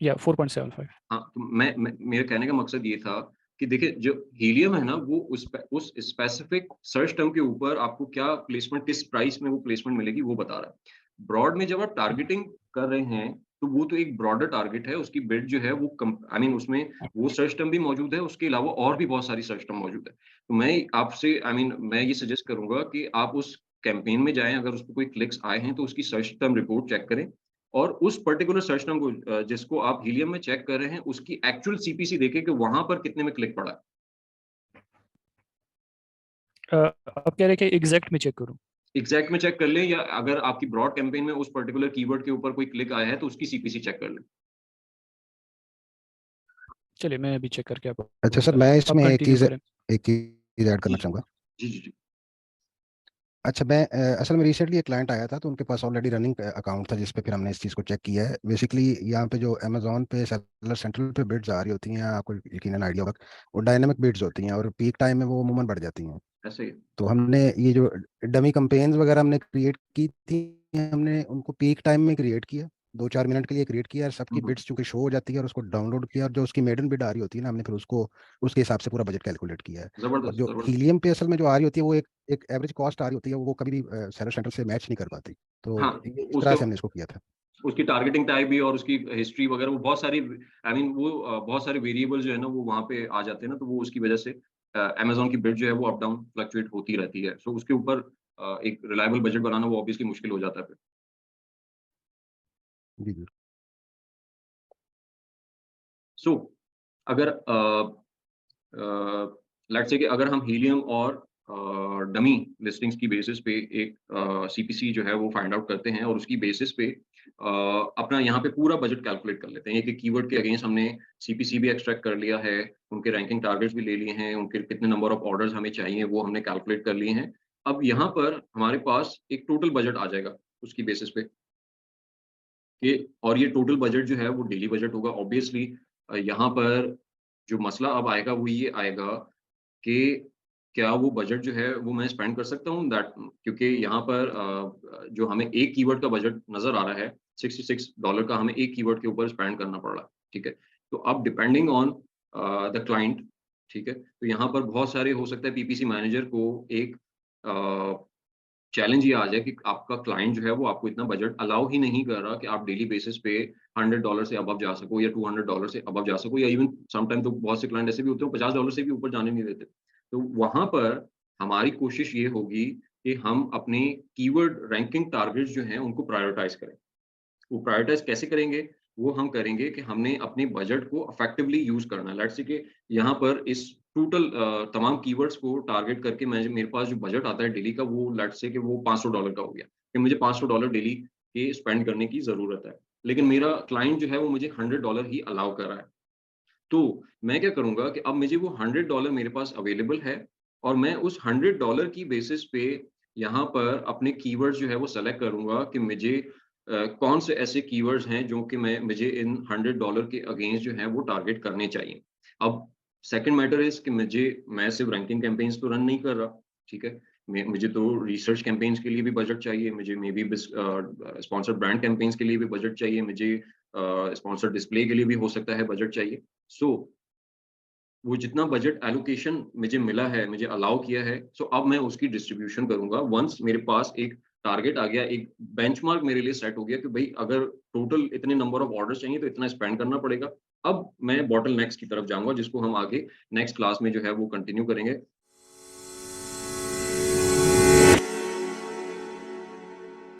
या 4.75। हाँ, तो मेरे कहने का मकसद ये था कि देखिए, जो हीलियम है ना, वो उस स्पेसिफिक सर्च टर्म के ऊपर आपको क्या प्लेसमेंट, किस प्राइस में वो प्लेसमेंट मिलेगी वो बता रहा है। ब्रॉड में जब आप टारगेटिंग कर रहे हैं, तो वो तो एक ब्रॉडर टारगेट है, उसकी बिड जो है वो आई मीन उसमें वो सर्च टर्म भी मौजूद है, उसके अलावा और भी बहुत सारी सर्च टर्म मौजूद है। तो मैं आपसे आई मीन मैं ये सजेस्ट करूंगा कि आप उस कैंपेन में जाएं, अगर उस पर कोई क्लिक्स आए हैं तो उसकी सर्च टर्म रिपोर्ट चेक करें, और उस पर्टिकुलर सर्च टर्म को जिसको आप हीलियम में चेक कर रहे हैं, उसकी एक्चुअल सीपीसी देखें कि वहां पर कितने में क्लिक पड़ा है। अब कह रहे हैं कि एग्जैक्ट में चेक करूँ? एग्जैक्ट में चेक कर लें, या अगर आपकी ब्रॉड कैंपेन में उस पर्टिकुलर कीवर्ड के ऊपर कोई क्लिक आया है तो उसकी सीपीसी चेक कर लें। चलिए मैं अभी चेक करके आपको अच्छा सर, बताता मैं हूँ। आप इसमें कंटिन्यू करें। एक चीज ऐड करना जी चाहूँगा। जी जी जी अच्छा, मैं असल में रिसेंटली एक क्लाइंट आया था, तो उनके पास ऑलरेडी रनिंग अकाउंट था, जिस पे फिर हमने इस चीज़ को चेक किया है। बेसिकली यहाँ पे जो अमेजोन पे सेलर सेंट्रल पे बिड्स आ रही होती हैं, आपको यकीनन आइडिया होगा, वो डायनामिक बिड्स होती हैं, और पीक टाइम में वो अमूमन बढ़ जाती हैं। ऐसे ही। तो हमने ये जो डमी कैंपेन्स वगैरह हमने क्रिएट की थी, हमने उनको पीक टाइम में क्रिएट किया, 2-4 मिनट के लिए क्रिएट किया, और सबकी हम्म, बिड्स चूंकि शो हो जाती है, और उसको डाउनलोड किया, और जो उसकी मेडन बिड आ रही होती है ना, हमने फिर उसको उसके हिसाब से पूरा बजट कैलकुलेट किया है। और जबरदस्त जो जबरदस्त। हीलियम पे असल में जो आ रही होती है, वो एक एवरेज कॉस्ट आ रही होती है, वो कभी भी सेलर सेंटर से मैच नहीं कर पाती। तो हाँ, इस तरह उसका से हमने इसको किया था। उसकी टारगेटिंग टाइप भी और उसकी हिस्ट्री वगैरह वो बहुत सारी वो बहुत सारे वेरिएबल जो है ना वो वहाँ पे आ जाते हैं ना, तो वो उसकी वजह से अमेज़न की बिड जो है वो अप डाउन फ्लक्चुएट होती रहती है। सो उसके ऊपर एक रिलायबल बजट बनाना वो ऑब्वियसली मुश्किल हो जाता है फिर। जी जी। सो अगर लेट्स से कि अगर हम हीलियम और डमी लिस्टिंग्स की बेसिस पे एक सीपीसी जो है वो फाइंड आउट करते हैं और उसकी बेसिस पे अपना यहाँ पे पूरा बजट कैलकुलेट कर लेते हैं। एक एक कीवर्ड के अगेंस्ट हमने सीपीसी भी एक्सट्रैक्ट कर लिया है, उनके रैंकिंग टारगेट्स भी ले लिए हैं, उनके कितने नंबर ऑफ ऑर्डर्स हमें चाहिए वो हमने कैलकुलेट कर लिए हैं। अब यहाँ पर हमारे पास एक टोटल बजट आ जाएगा उसकी बेसिस पे कि, और ये टोटल बजट जो है वो डेली बजट होगा ऑब्वियसली। यहाँ पर जो मसला अब आएगा वो ये आएगा कि क्या वो बजट जो है वो मैं स्पेंड कर सकता हूँ दैट, क्योंकि यहाँ पर जो हमें एक कीवर्ड का बजट नजर आ रहा है $66 का हमें एक कीवर्ड के ऊपर स्पेंड करना पड़ रहा है, ठीक है। तो अब डिपेंडिंग ऑन द क्लाइंट, ठीक है, तो यहाँ पर बहुत सारे हो सकता है पीपीसी मैनेजर को एक चैलेंज ये आ जाए कि आपका क्लाइंट जो है वो आपको इतना बजट अलाउ ही नहीं कर रहा कि आप डेली बेसिस पे $100 से अबव जा सको या $200 से अबव जा सको, या इवन समटाइम तो बहुत से क्लाइंट ऐसे भी होते हैं $50 से भी ऊपर जाने नहीं देते। तो वहां पर हमारी कोशिश ये होगी कि हम अपने कीवर्ड रैंकिंग टारगेट्स जो हैं उनको प्रायोरिटाइज करें। वो प्रायोरिटाइज कैसे करेंगे? वो हम करेंगे कि हमने अपने बजट को इफेक्टिवली यूज करना है। लेट्स से कि यहाँ पर इस टोटल तमाम कीवर्ड्स को टारगेट करके मैं मेरे पास जो बजट आता है डेली का वो लेट्स से कि वो $500 का हो गया कि मुझे $500 डेली के स्पेंड करने की जरूरत है, लेकिन मेरा क्लाइंट जो है वो मुझे $100 ही अलाउ कर रहा है। तो मैं क्या करूंगा कि अब मुझे वो $100 मेरे पास अवेलेबल है और मैं उस $100 की बेसिस पे यहाँ पर अपने कीवर्ड्स जो है वो सेलेक्ट करूंगा कि मुझे कौन से ऐसे कीवर्ड्स हैं जो कि मुझे इन $100 के अगेंस्ट जो है वो टारगेट करने चाहिए। अब सेकंड मैटर इज कि मैं सिर्फ रैंकिंग कैंपेन्स तो रन नहीं कर रहा, ठीक है। मुझे तो रिसर्च कैंपेन्स के लिए भी बजट चाहिए, मुझे may be sponsored brand campaigns के लिए भी बजट चाहिए, मुझे स्पॉन्सर्ड डिस्प्ले के लिए भी हो सकता है बजट चाहिए। सो वो जितना बजट एलोकेशन मुझे मिला है, मुझे अलाउ किया है, सो अब मैं उसकी डिस्ट्रीब्यूशन करूंगा। वंस मेरे पास एक टारगेट आ गया, एक बेंचमार्क मेरे लिए सेट हो गया कि भाई अगर टोटल इतने नंबर ऑफ ऑर्डर्स चाहिए तो इतना स्पेंड करना पड़ेगा। अब मैं बॉटल नेक्स की तरफ जाऊंगा जिसको हम आगे नेक्स्ट क्लास में जो है वो कंटिन्यू करेंगे।